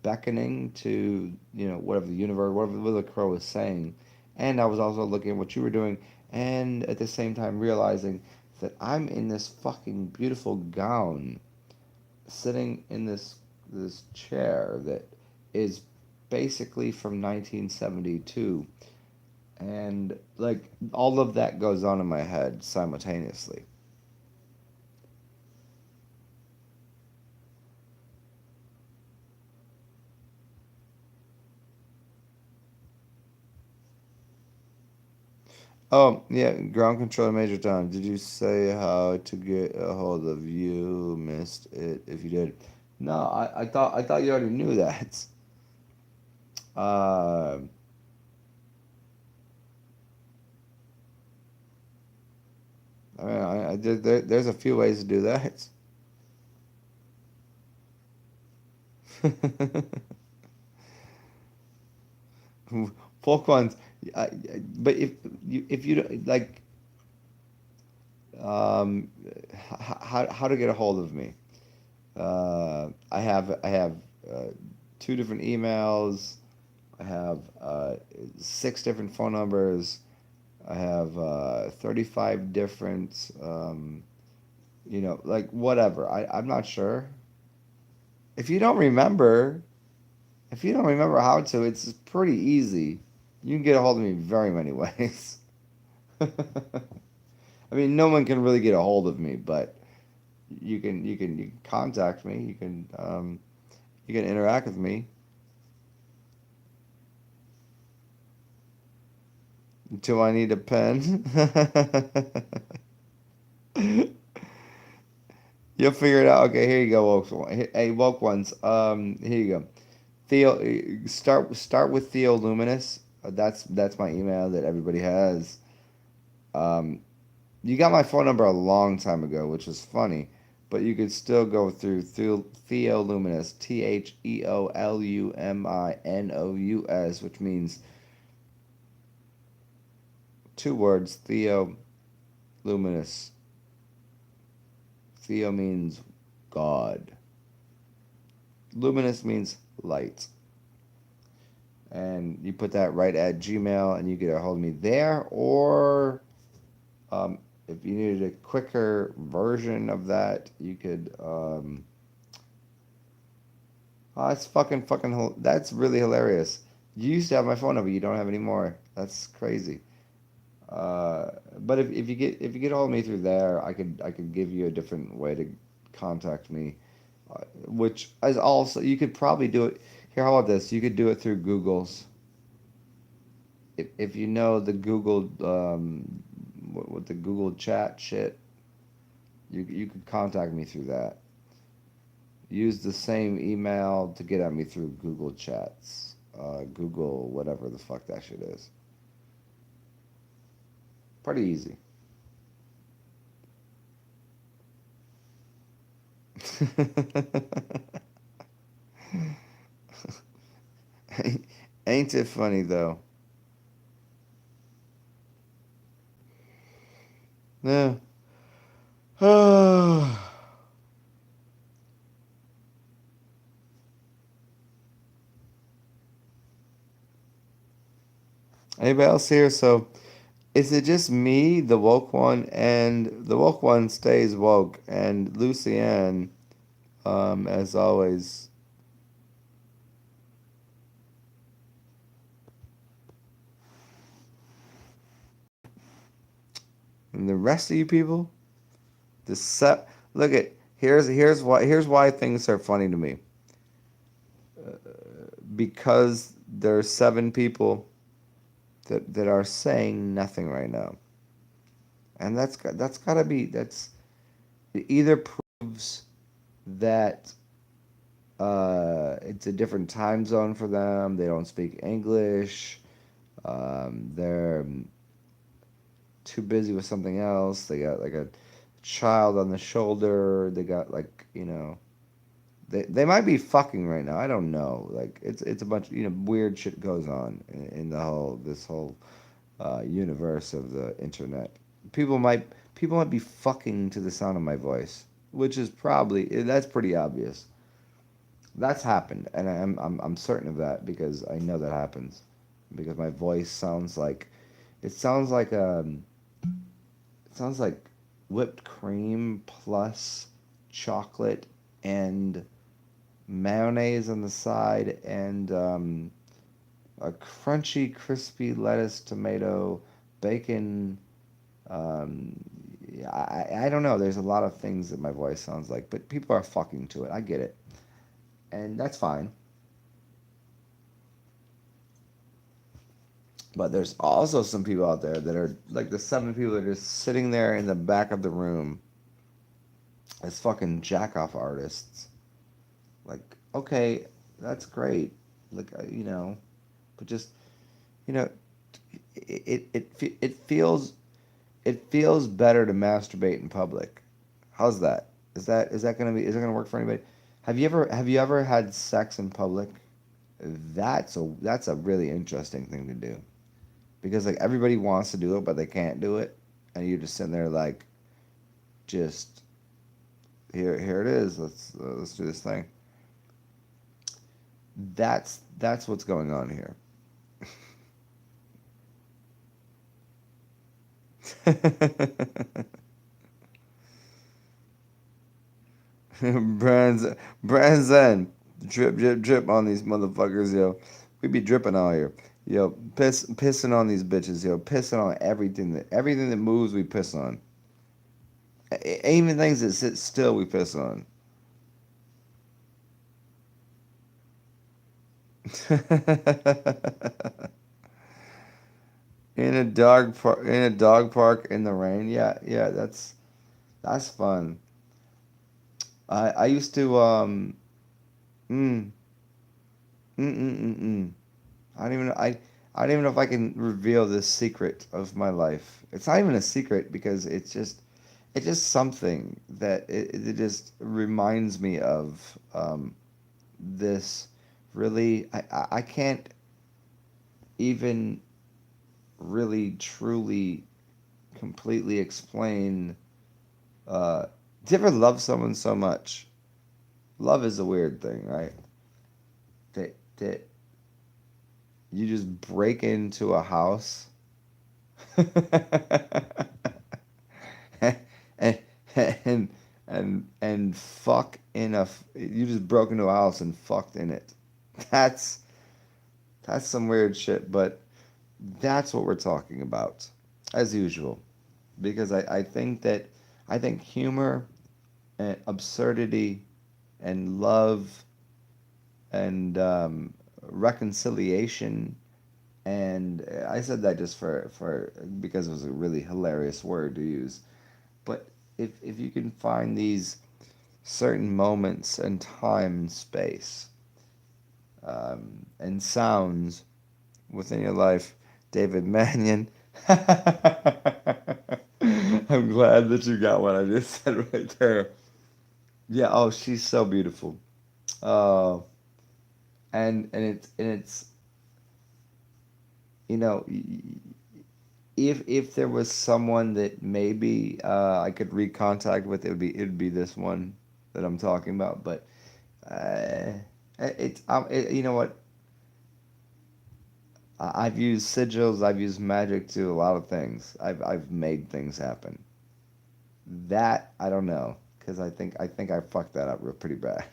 beckoning to whatever the universe, whatever the crow was saying. And I was also looking at what you were doing, and at the same time realizing that I'm in this fucking beautiful gown, sitting in this chair that is basically from 1972, and like all of that goes on in my head simultaneously. Oh, yeah, ground controller Major Tom. Did you say how to get a hold of you? Missed it if you did. No, I thought you already knew that. Uh, I mean, there's a few ways to do that. Folk ones, but if you like, um, how to get a hold of me? I have uh, two different emails. I have six different phone numbers. I have 35 different, like whatever. I'm not sure. If you don't remember, if you don't remember how to, it's pretty easy. You can get a hold of me very many ways. I mean, no one can really get a hold of me, but you can contact me. You can interact with me. Until I need a pen. You'll figure it out. Okay, here you go, woke. Hey, woke ones. Here you go. Start with Theo Luminous. That's my email that everybody has. Um, you got my phone number a long time ago, which is funny, but you could still go through Theo Luminous, TheoLuminous, which means two words, Theo Luminous. Theo means God. Luminous means light. And you put that right at Gmail, and you get a hold of me there. Or um, if you needed a quicker version of that, you could. Oh, that's fucking. That's really hilarious. You used to have my phone number. You don't have anymore. That's crazy. But if you get hold of me through there, I could give you a different way to contact me, which is also you could probably do it. Here, how about this? You could do it through Google's. If you know the Google what the Google chat shit, you could contact me through that. Use the same email to get at me through Google Chats, Google whatever the fuck that shit is. Pretty easy. Ain't it funny though? Yeah. Anybody else here? So, is it just me, the woke one, and the woke one stays woke, and Lucienne, as always, and the rest of you people, the set. Look at here's why things are funny to me because there's seven people that are saying nothing right now, and that's gotta be that's it either proves that it's a different time zone for them. They don't speak English. They're too busy with something else. They got like a child on the shoulder. They got like they might be fucking right now. I don't know. Like it's a bunch of weird shit goes on in the whole this whole universe of the internet. People might be fucking to the sound of my voice, which is probably that's pretty obvious. That's happened, and I'm certain of that because I know that happens because my voice sounds like it sounds like it sounds like whipped cream plus chocolate and mayonnaise on the side and a crunchy, crispy lettuce, tomato, bacon. Um, I don't know. There's a lot of things that my voice sounds like, but people are fucking to it. I get it, and that's fine. But there's also some people out there that are like the seven people that are just sitting there in the back of the room as fucking jack off artists. Like, okay, that's great. Like, but just you know, it feels better to masturbate in public. How's that? Is that gonna work for anybody? Have you ever had sex in public? That's a really interesting thing to do because like everybody wants to do it but they can't do it, and you're just sitting there like just here it is. Let's do this thing. That's what's going on here. Brands Zen. Drip, drip, drip on these motherfuckers, yo. We be dripping out here. Yo, pissing on these bitches, yo. Pissing on everything that moves, we piss on. Even things that sit still, we piss on. In a dog park in the rain. Yeah, yeah, that's fun. I used to mm, mm. I don't even know if I can reveal this secret of my life. It's not even a secret because it's just something that it just reminds me of this really I can't even really truly completely explain do you ever love someone so much? Love is a weird thing, right? That you just break into a house and and and fuck you just broke into a house and fucked in it. That's That's some weird shit, but that's what we're talking about, as usual. Because I think humor and absurdity and love and reconciliation, and I said that just for because it was a really hilarious word to use. But if you can find these certain moments and time and space and sounds within your life, David Mannion. I'm glad that you got what I just said right there. Yeah. Oh, she's so beautiful. Oh, and it's you know if there was someone that maybe I could recontact with, it would be this one that I'm talking about. But uh, you know what? I've used sigils, I've used magic to a lot of things. I've made things happen. That I don't know because I think I fucked that up real pretty bad.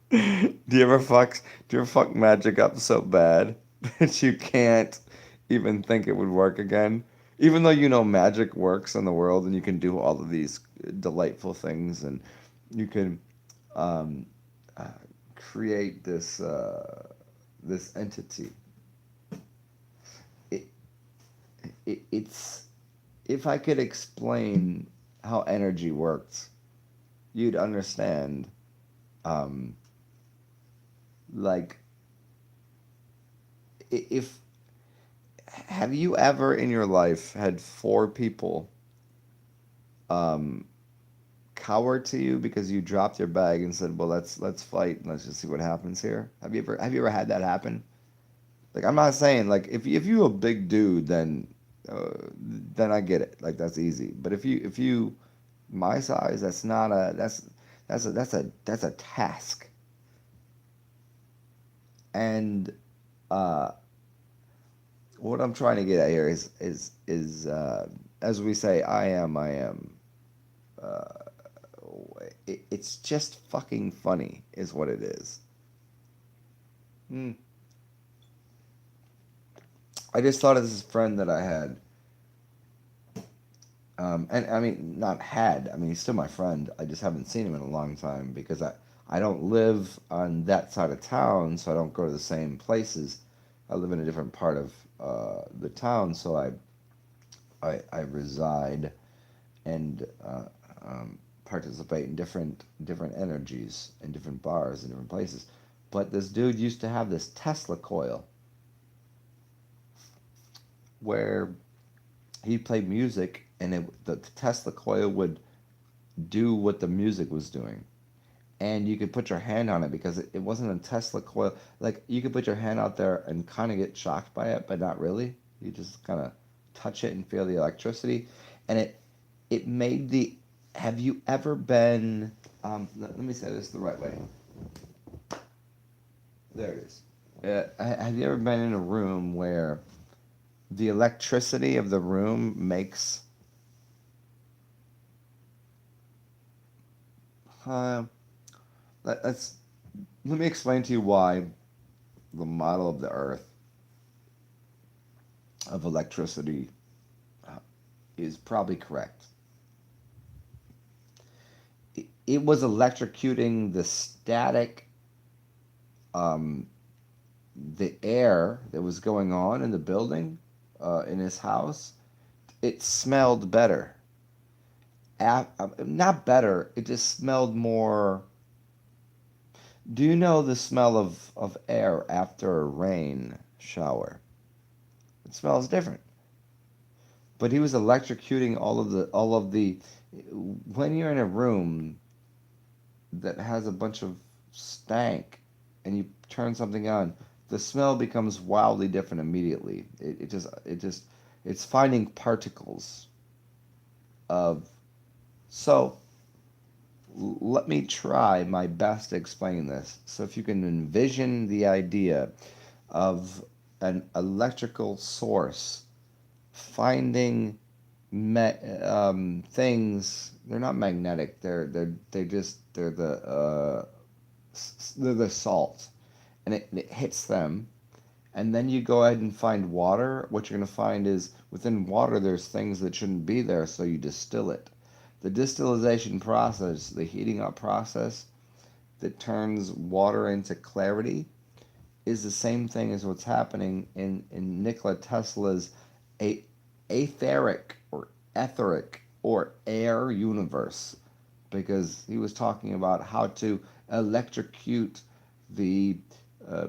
Do you ever fuck magic up so bad that you can't even think it would work again? Even though you know magic works in the world and you can do all of these delightful things and you can um, uh, create this entity. It, it's if I could explain how energy works, you'd understand. Um, like if have you ever in your life had four people um, cower to you because you dropped your bag and said, "Well, let's fight and let's just see what happens here." Have you ever had that happen? Like I'm not saying like if you a big dude then I get it. Like that's easy. But if you my size, that's not a that's a task. And uh, what I'm trying to get at here is as we say, I am. Uh, it's just fucking funny, is what it is. Hmm. I just thought of this friend that I had, and I mean not had. I mean he's still my friend. I just haven't seen him in a long time because I don't live on that side of town, so I don't go to the same places. I live in a different part of the town, so I reside and participate in different energies and different bars and different places. But this dude used to have this Tesla coil where he played music and the Tesla coil would do what the music was doing. And you could put your hand on it because it wasn't a Tesla coil. Like you could put your hand out there and kind of get shocked by it, but not really. You just kind of touch it and feel the electricity, and it made the. Have you ever been? Let me say this the right way. There it is. Have you ever been in a room where the electricity of the room makes? Uh, let's let me explain to you why the model of the Earth of electricity uh, is probably correct. It was electrocuting the static, um, the air that was going on in the building, in his house. It smelled better. Not better. It just smelled more. Do you know the smell of air after a rain shower? It smells different. But he was electrocuting all of the. When you're in a room that has a bunch of stank and you turn something on, the smell becomes wildly different immediately. It's finding particles of. So let me try my best to explain this. So if you can envision the idea of an electrical source finding things. They're not magnetic. They're the salt, and it hits them. And then you go ahead and find water. What you're going to find is within water, there's things that shouldn't be there, so you distill it. The distillation process, the heating up process that turns water into clarity, is the same thing as what's happening in Nikola Tesla's a, etheric or etheric or air universe, because he was talking about how to electrocute the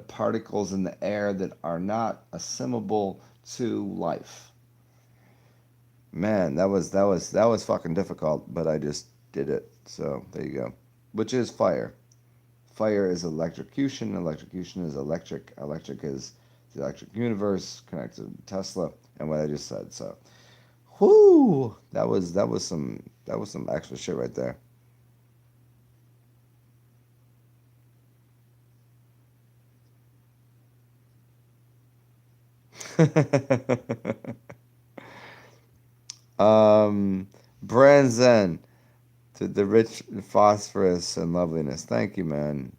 particles in the air that are not assimilable to life. Man, that was fucking difficult, but I just did it. So there you go. Which is fire. Fire is electrocution. Electrocution is electric. Electric is the electric universe connected to Tesla and what I just said. So, whoo, that was some extra shit right there. um, Brand Zen to the rich phosphorus and loveliness. Thank you, man.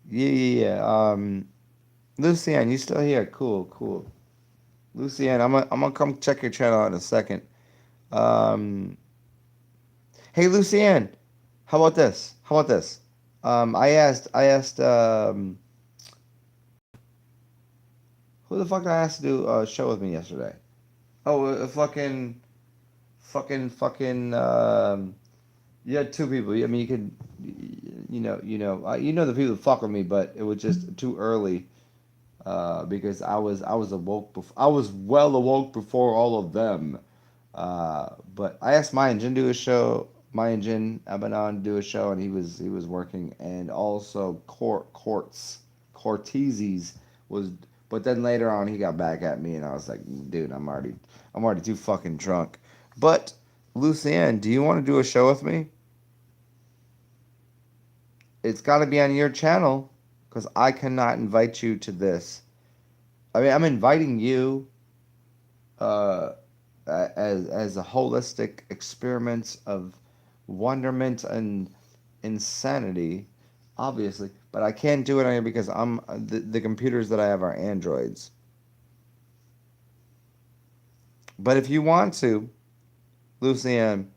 Yeah, yeah, yeah. Lucianne, you still here? Cool, cool. Lucianne, I'm gonna come check your channel out in a second. Um, hey, Lucianne, how about this? How about this? I asked, who the fuck I asked to do a show with me yesterday? Oh, fucking. You had two people. I mean, you could, you know the people that fuck with me, but it was just too early. Because I was awoke. I was well awoke before all of them. But I asked Maya and Jin to do a show. Maya and Jin Abanon do a show, and he was working, and also Corteses was. But then later on, he got back at me, and I was like, dude, I'm already too fucking drunk. But Lucienne, do you want to do a show with me? It's got to be on your channel, because I cannot invite you to this. I mean, I'm inviting you uh, as a holistic experiment of wonderment and insanity, obviously. But I can't do it on here because the computers that I have are Androids. But if you want to, Lucianne,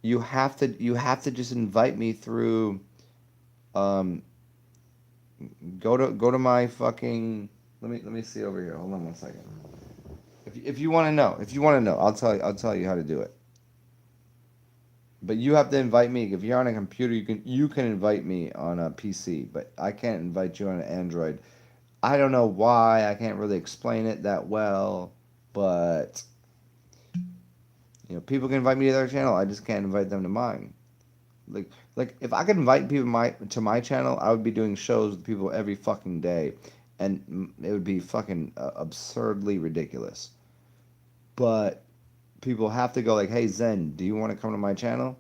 you have to just invite me through. Um, go to my fucking. Let me see over here. Hold on one second. If you want to know, I'll tell you how to do it. But you have to invite me. If you're on a computer, you can invite me on a PC, but I can't invite you on an Android. I don't know why. I can't really explain it that well, but people can invite me to their channel. I just can't invite them to mine. Like like if I could invite people to my channel, I would be doing shows with people every fucking day, and it would be fucking absurdly ridiculous. But people have to go like, "Hey Zen, do you want to come to my channel?"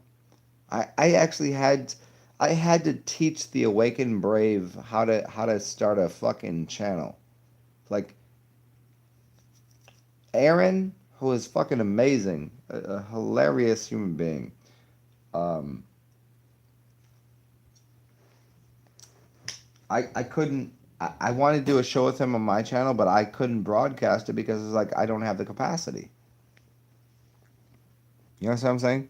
I actually I had to teach the Awakened Brave how to start a fucking channel. Like Aaron, who is fucking amazing, a hilarious human being. Um, I couldn't. I wanted to do a show with him on my channel, but I couldn't broadcast it because it's like I don't have the capacity. You know what I'm saying?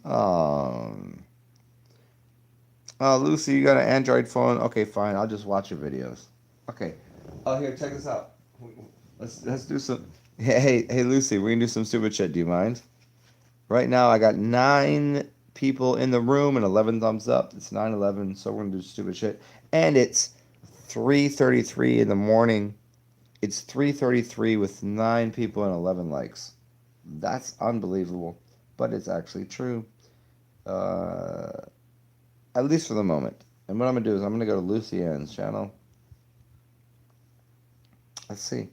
Um, oh, Lucy, you got an Android phone? Okay, fine. I'll just watch your videos. Okay. Oh, here, check this out. Let's do some. Hey, Lucy, we're gonna do some stupid shit. Do you mind? Right now, I got 9 people in the room and 11 thumbs up. It's 9:11, so we're gonna do stupid shit. And it's 3:33 in the morning. It's 3:33 with 9 people and 11 likes. That's unbelievable, but it's actually true. Uh, at least for the moment. And what I'm gonna do is I'm gonna go to Lucy Ann's channel. Let's see.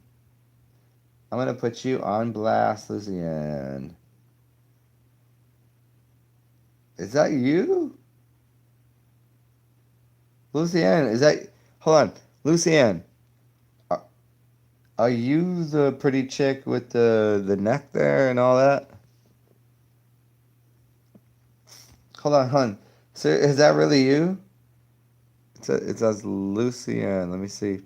I'm gonna put you on blast, Lucy Ann. Is that you? Lucianne, is that. Hold on. Lucianne, are, are you the pretty chick with the neck there and all that? Hold on, hon. So is that really you? It says Lucienne. Let me see.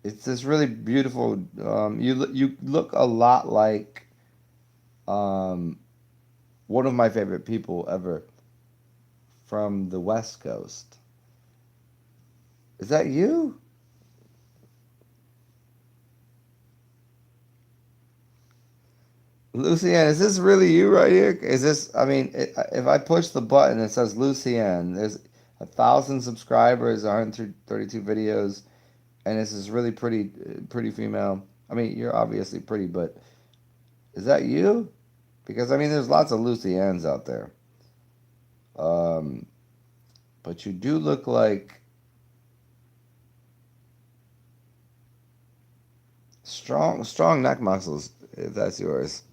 It's this really beautiful. You look a lot like um, one of my favorite people ever from the West Coast. Is that you? Lucienne, is this really you right here? Is this, I mean, if I push the button, it says Lucienne. There's 1,000 subscribers, 132 videos, and this is really pretty female. I mean, you're obviously pretty, but is that you? Because, I mean, there's lots of Luciennes out there. Um, but you do look like strong neck muscles, if that's yours.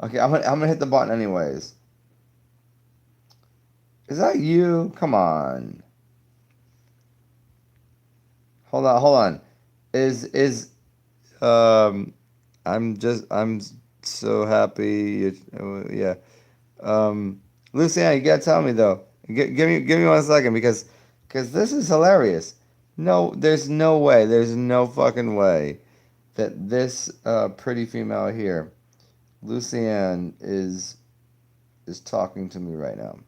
Okay, I'm gonna hit the button anyways. Is that you? Come on. Hold on. Is um I'm so happy. Yeah. Luciana, you gotta tell me though. Give me 1 second because this is hilarious. No, there's no way. There's no fucking way that this pretty female here, Lucienne, is talking to me right now.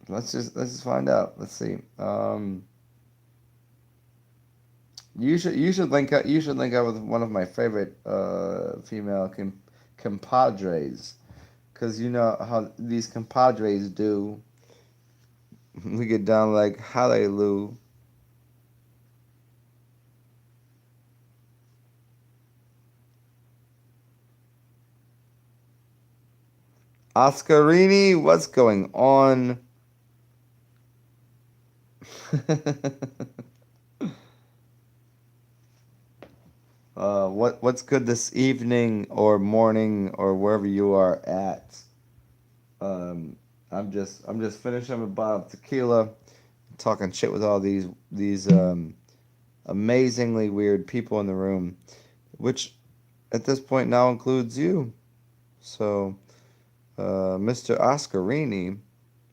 Let's just find out. Let's see. You should link up with one of my favorite female compadres, because you know how these compadres do. We get down like hallelujah. Oscarini, what's going on? what's good this evening or morning or wherever you are at? Um, I'm just finishing a bottle of tequila, talking shit with all these amazingly weird people in the room, which at this point now includes you. So, Mr. Oscarini,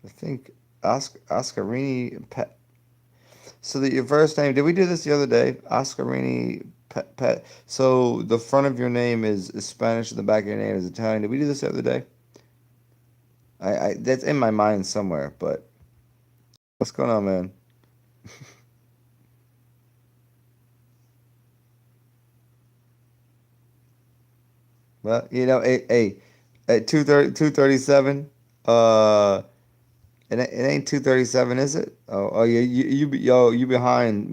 I think Oscarini. So that your first name? Did we do this the other day? Oscarini Pet. So the front of your name is Spanish, and the back of your name is Italian. Did we do this the other day? I that's in my mind somewhere. But what's going on, man? Well, at 2:37. Uh, it ain't 2:37, is it? Oh yeah, you behind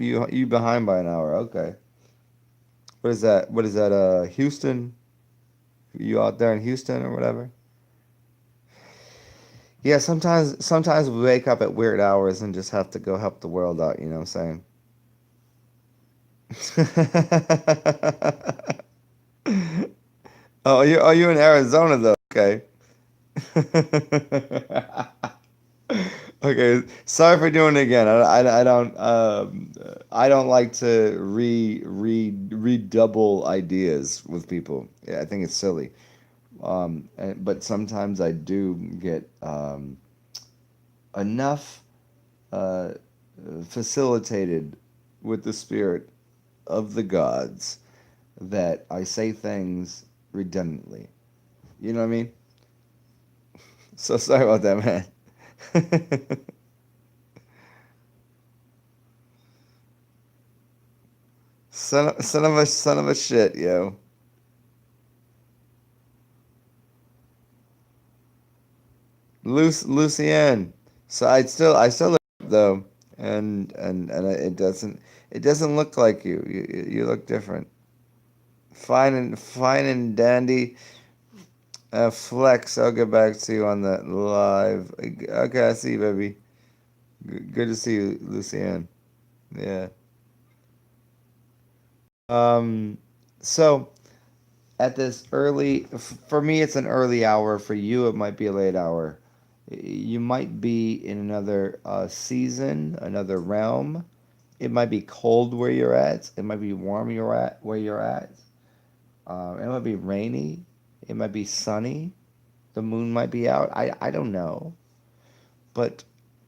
by an hour. Okay. What is that? What is that? Houston? You out there in Houston or whatever? Yeah, sometimes we wake up at weird hours and just have to go help the world out, you know what I'm saying? Oh, you in Arizona though? Okay. Okay, sorry for doing it again. I don't like to redouble ideas with people. Yeah, I think it's silly. But sometimes I do get enough uh, facilitated with the spirit of the gods that I say things redundantly. You know what I mean? So sorry about that, man. Son of a shit, yo. Lucienne. So I still look up though, and it doesn't look like you. You look different. Fine and dandy. Flex. I'll get back to you on that live. Okay, I see you, baby. Good to see you, Lucienne. Yeah. Um. So at this early, for me, it's an early hour. For you, it might be a late hour. You might be in another season, another realm. It might be cold where you're at. It might be warm where you're at. It might be rainy. It might be sunny. The moon might be out. I don't know. But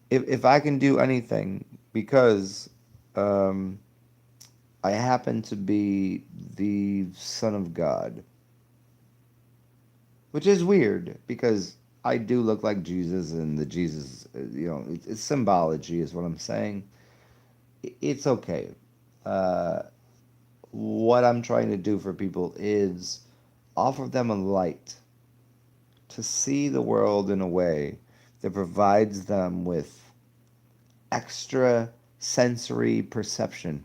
if I can do anything, because um, I happen to be the son of God, which is weird because I do look like Jesus, and the Jesus, it's symbology, is what I'm saying. It's okay. Uh, what I'm trying to do for people is offer them a light to see the world in a way that provides them with extra sensory perception.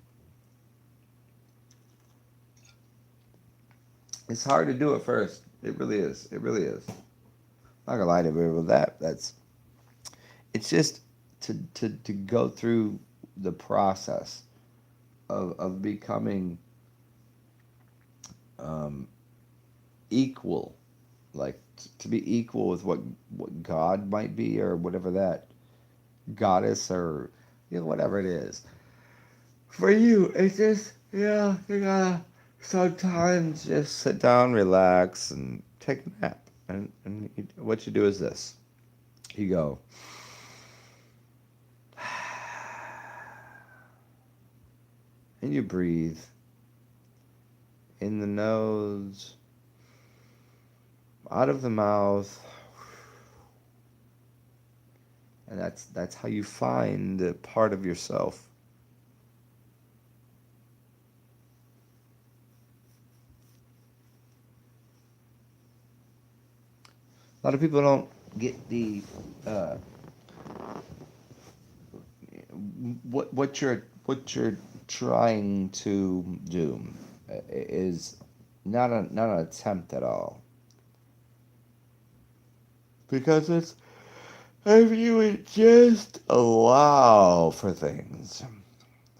It's hard to do at first. It really is. It really is. I'm not gonna lie to you with that. It's just to go through the process of becoming um, equal, like to be equal with what God might be, or whatever that goddess, or whatever it is for you. It's just, you gotta sometimes just sit down, relax, and take a nap. And what you do is this: you go, and you breathe in the nose, out of the mouth, and that's how you find the part of yourself. A lot of people don't get the uh, what you're trying to do is not an attempt at all, because it's, if you would just allow for things.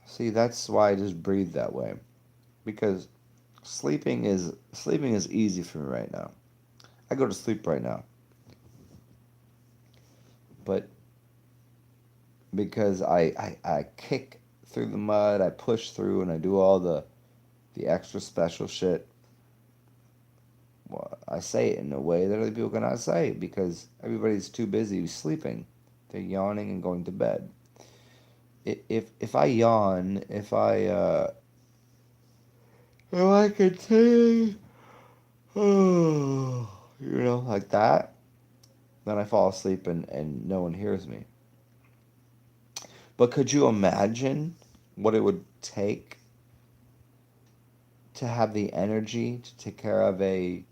See, that's why I just breathe that way, because sleeping is easy for me right now. I go to sleep right now, but because I kick through the mud, I push through, and I do all the extra special shit. Well, I say it in a way that other people cannot say, because everybody's too busy sleeping. They're yawning and going to bed. If I yawn, if I continue, like that, then I fall asleep, and no one hears me. But could you imagine what it would take to have the energy to take care of a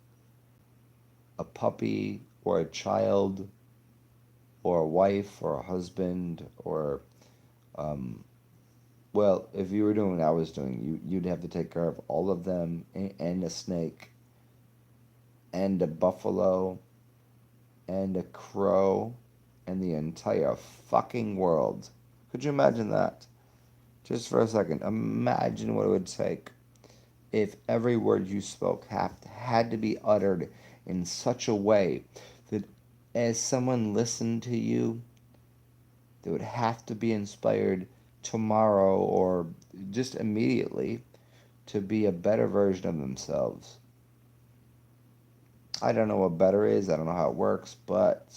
puppy, or a child, or a wife, or a husband, or um, well, if you were doing what I was doing, you'd have to take care of all of them, and a snake, and a buffalo, and a crow, and the entire fucking world. Could you imagine that? Just for a second, imagine what it would take if every word you spoke had to be uttered in such a way that as someone listened to you, they would have to be inspired tomorrow, or just immediately, to be a better version of themselves. I don't know what better is. I don't know how it works, but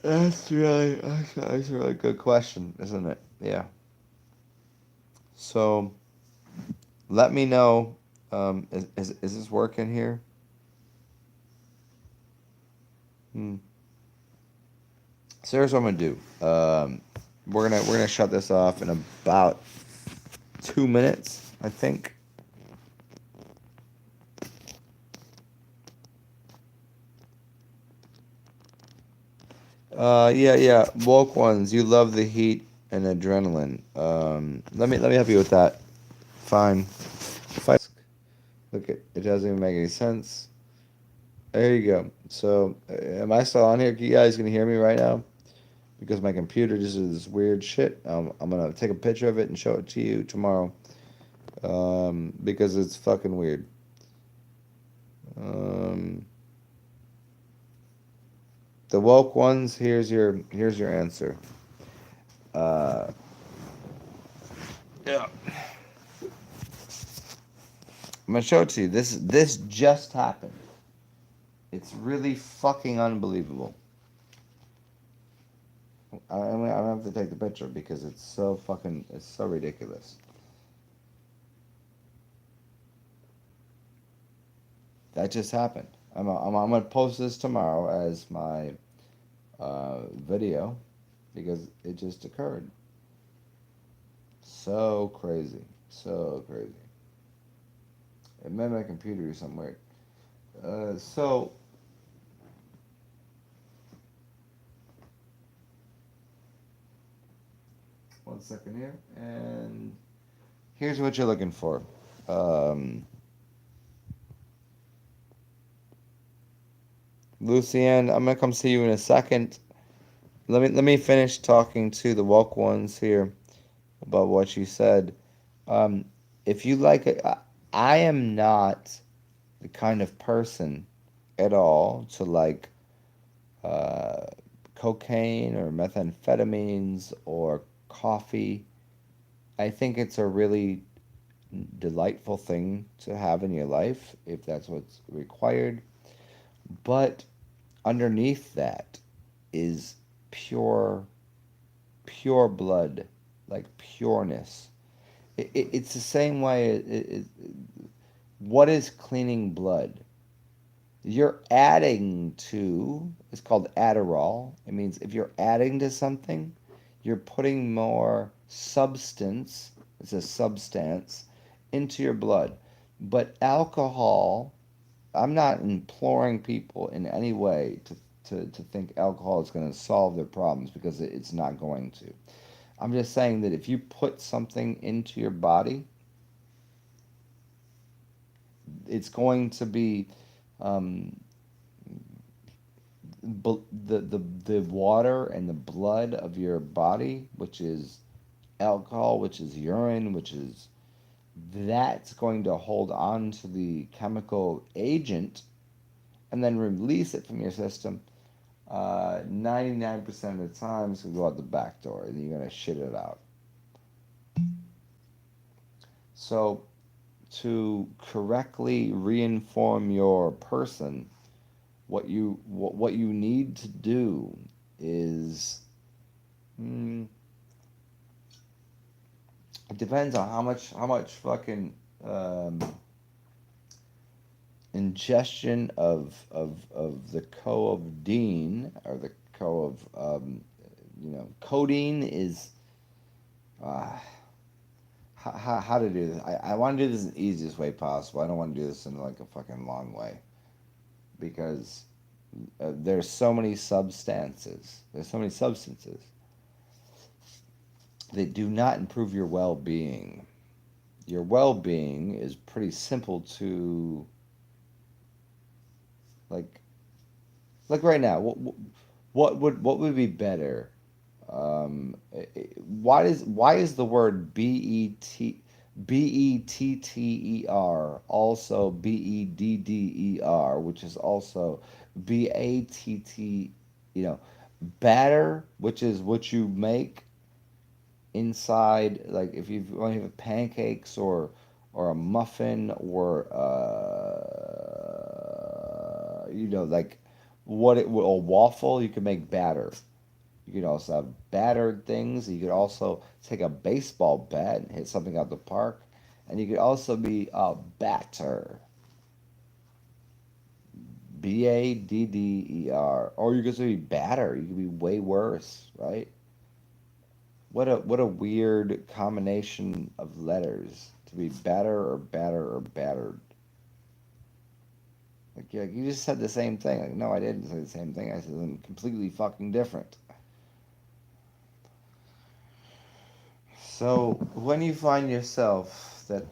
that's a really good question, isn't it? Yeah. So let me know. Is this working here? Hmm. So here's what I'm gonna do. We're gonna shut this off in about 2 minutes, I think. Yeah, yeah. Woke ones, you love the heat and adrenaline. Let me help you with that. Fine. If I look, it doesn't even make any sense. There you go. So, am I still on here? You guys can hear me right now? Because my computer just is this weird shit. I'm gonna take a picture of it and show it to you tomorrow. Because it's fucking weird. Um, the woke ones. Here's your answer. Uh, yeah. I'm gonna show it to you. This just happened. It's really fucking unbelievable. I don't have to take the picture because it's so ridiculous. That just happened. I'm gonna post this tomorrow as my video because it just occurred. So crazy, so crazy. It made my computer do something weird. So one second here, and here's what you're looking for. Um, Lucienne, I'm gonna come see you in a second. Let me finish talking to the woke ones here about what you said. Um, if you like it, I am not the kind of person at all to like uh, cocaine or methamphetamines or coffee. I think it's a really delightful thing to have in your life if that's what's required. But underneath that is pure, pure blood, like pureness. It's the same way. What is cleaning blood? You're adding to, it's called Adderall. It means if you're adding to something, you're putting more substance, it's a substance, into your blood. But alcohol, I'm not imploring people in any way to think alcohol is going to solve their problems because it's not going to. I'm just saying that if you put something into your body, it's going to be um, the water and the blood of your body, which is alcohol, which is urine, which is that's going to hold on to the chemical agent and then release it from your system. 99% of the time, it's going to go out the back door and you're going to shit it out. So, to correctly reinform your person, what you need to do is mm, it depends on how much fucking um, ingestion of the codeine or the co of codeine is uh, how to do this. I want to do this in the easiest way possible. I don't want to do this in like a fucking long way because there's so many substances. There's so many substances that do not improve your well-being. Your well-being is pretty simple to like right now. What would be better? Why is the word BETTER also BEDDER, which is also BATT, batter, which is what you make inside, like if you want to have pancakes or a muffin or like a waffle, you can make batter. You could also have battered things. You could also take a baseball bat and hit something out the park, and you could also be a batter. BADDER, or you could say batter. You could be way worse, right? What a weird combination of letters to be batter or batter or battered. Like you just said the same thing. Like no, I didn't say the same thing. I said something completely fucking different. So when you find yourself that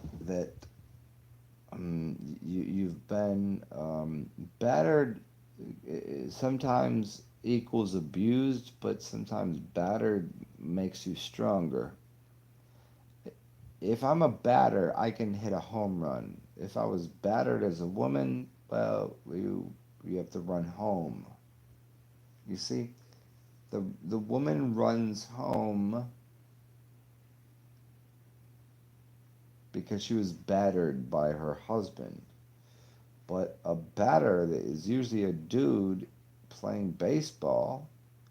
you've been battered, sometimes equals abused, but sometimes battered makes you stronger. If I'm a batter, I can hit a home run. If I was battered as a woman, Well, you have to run home. You see, the woman runs home because she was battered by her husband. But a batter is usually a dude playing baseball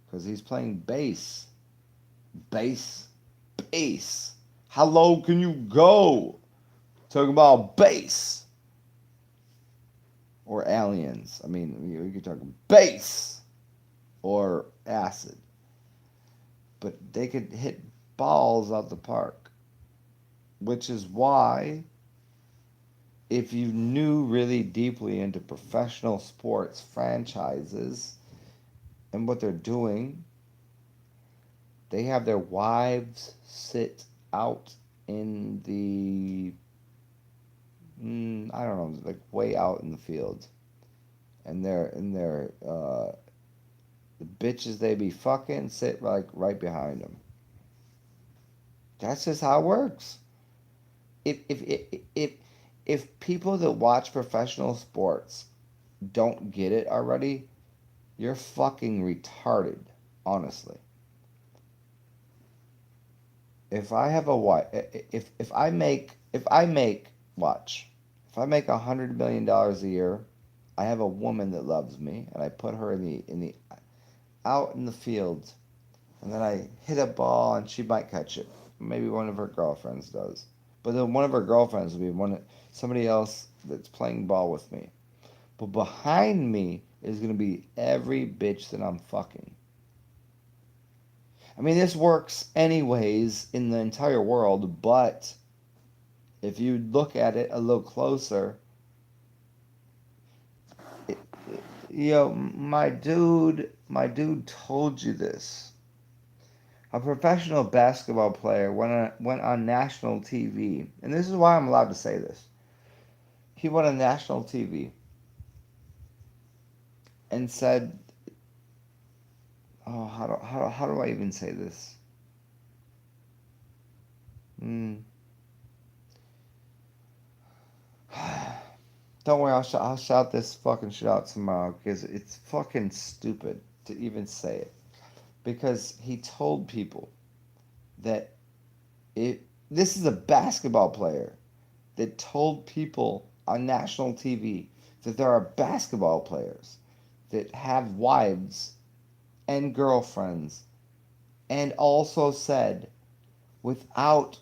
because he's playing bass. Bass. Bass. How low can you go? Talking about bass. Or aliens. I mean, you could talk bass or acid. But they could hit balls out the park. Which is why, if you knew really deeply into professional sports franchises and what they're doing, they have their wives sit out in the, I don't know, like way out in the field, and the bitches they be fucking sit like right behind them. That's just how it works. If if people that watch professional sports don't get it already, you're fucking retarded, honestly. If I have a wife, if I make watch, if I make $100 million a year, I have a woman that loves me, and I put her in the out in the field, and then I hit a ball, and she might catch it. Maybe one of her girlfriends does, but then one of her girlfriends will be somebody else that's playing ball with me. But behind me is gonna be every bitch that I'm fucking. I mean, this works anyways in the entire world, but if you look at it a little closer, it, my dude told you this. A professional basketball player went on national TV, and this is why I'm allowed to say this. He went on national TV and said, "Oh, how do I even say this?" Mm. Don't worry, I'll shout this fucking shit out tomorrow because it's fucking stupid to even say it. Because he told people that this is a basketball player that told people on national TV that there are basketball players that have wives and girlfriends, and also said without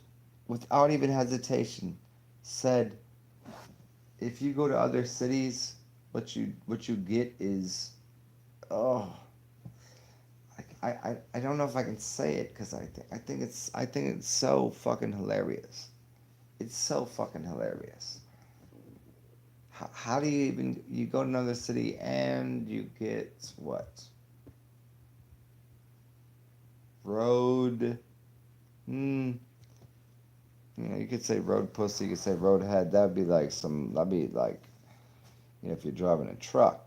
even hesitation, said, if you go to other cities, what you get is, oh, I don't know if I can say it because I think it's so fucking hilarious. It's so fucking hilarious. How do you go to another city and you get what? Road. Hmm. You could say road pussy. You could say road head. That'd be like if you're driving a truck.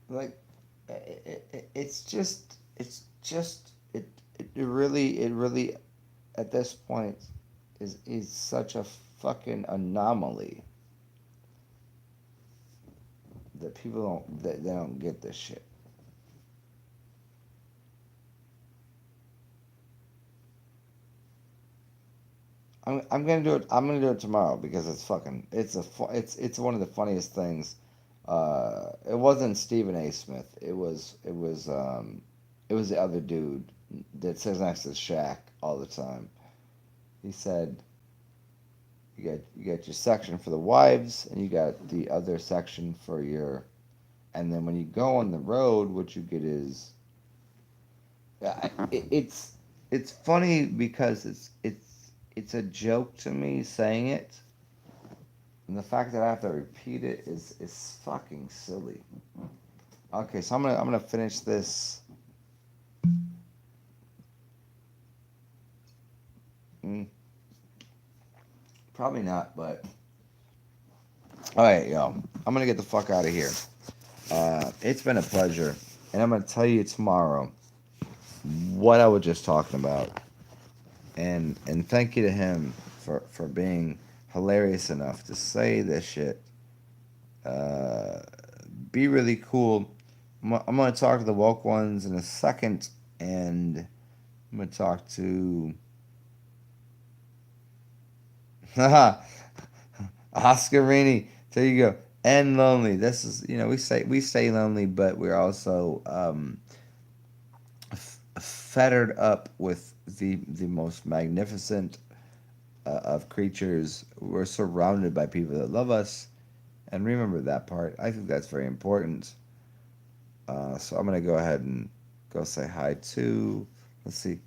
Like, it really at this point is such a fucking anomaly that people they don't get this shit. I'm gonna do it. I'm gonna do it tomorrow because it's one of the funniest things. It wasn't Stephen A. Smith. It was the other dude that sits next to Shaq all the time. He said, you got your section for the wives, and you got the other section for your. And then when you go on the road, what you get is, it's funny because it's a joke to me saying it, and the fact that I have to repeat it is fucking silly. Okay, so I'm gonna finish this. Mm, probably not, but all right, yo, I'm gonna get the fuck out of here. It's been a pleasure, and I'm gonna tell you tomorrow what I was just talking about, and thank you to him for being hilarious enough to say this shit. Uh, be really cool. I'm gonna talk to the woke ones in a second, and I'm gonna talk to Oscar Rainey. There you go. And lonely. This is, we stay lonely, but we're also fettered up with the most magnificent of creatures. We're surrounded by people that love us, and remember that part. I think that's very important. So I'm gonna go ahead and go say hi to. Let's see.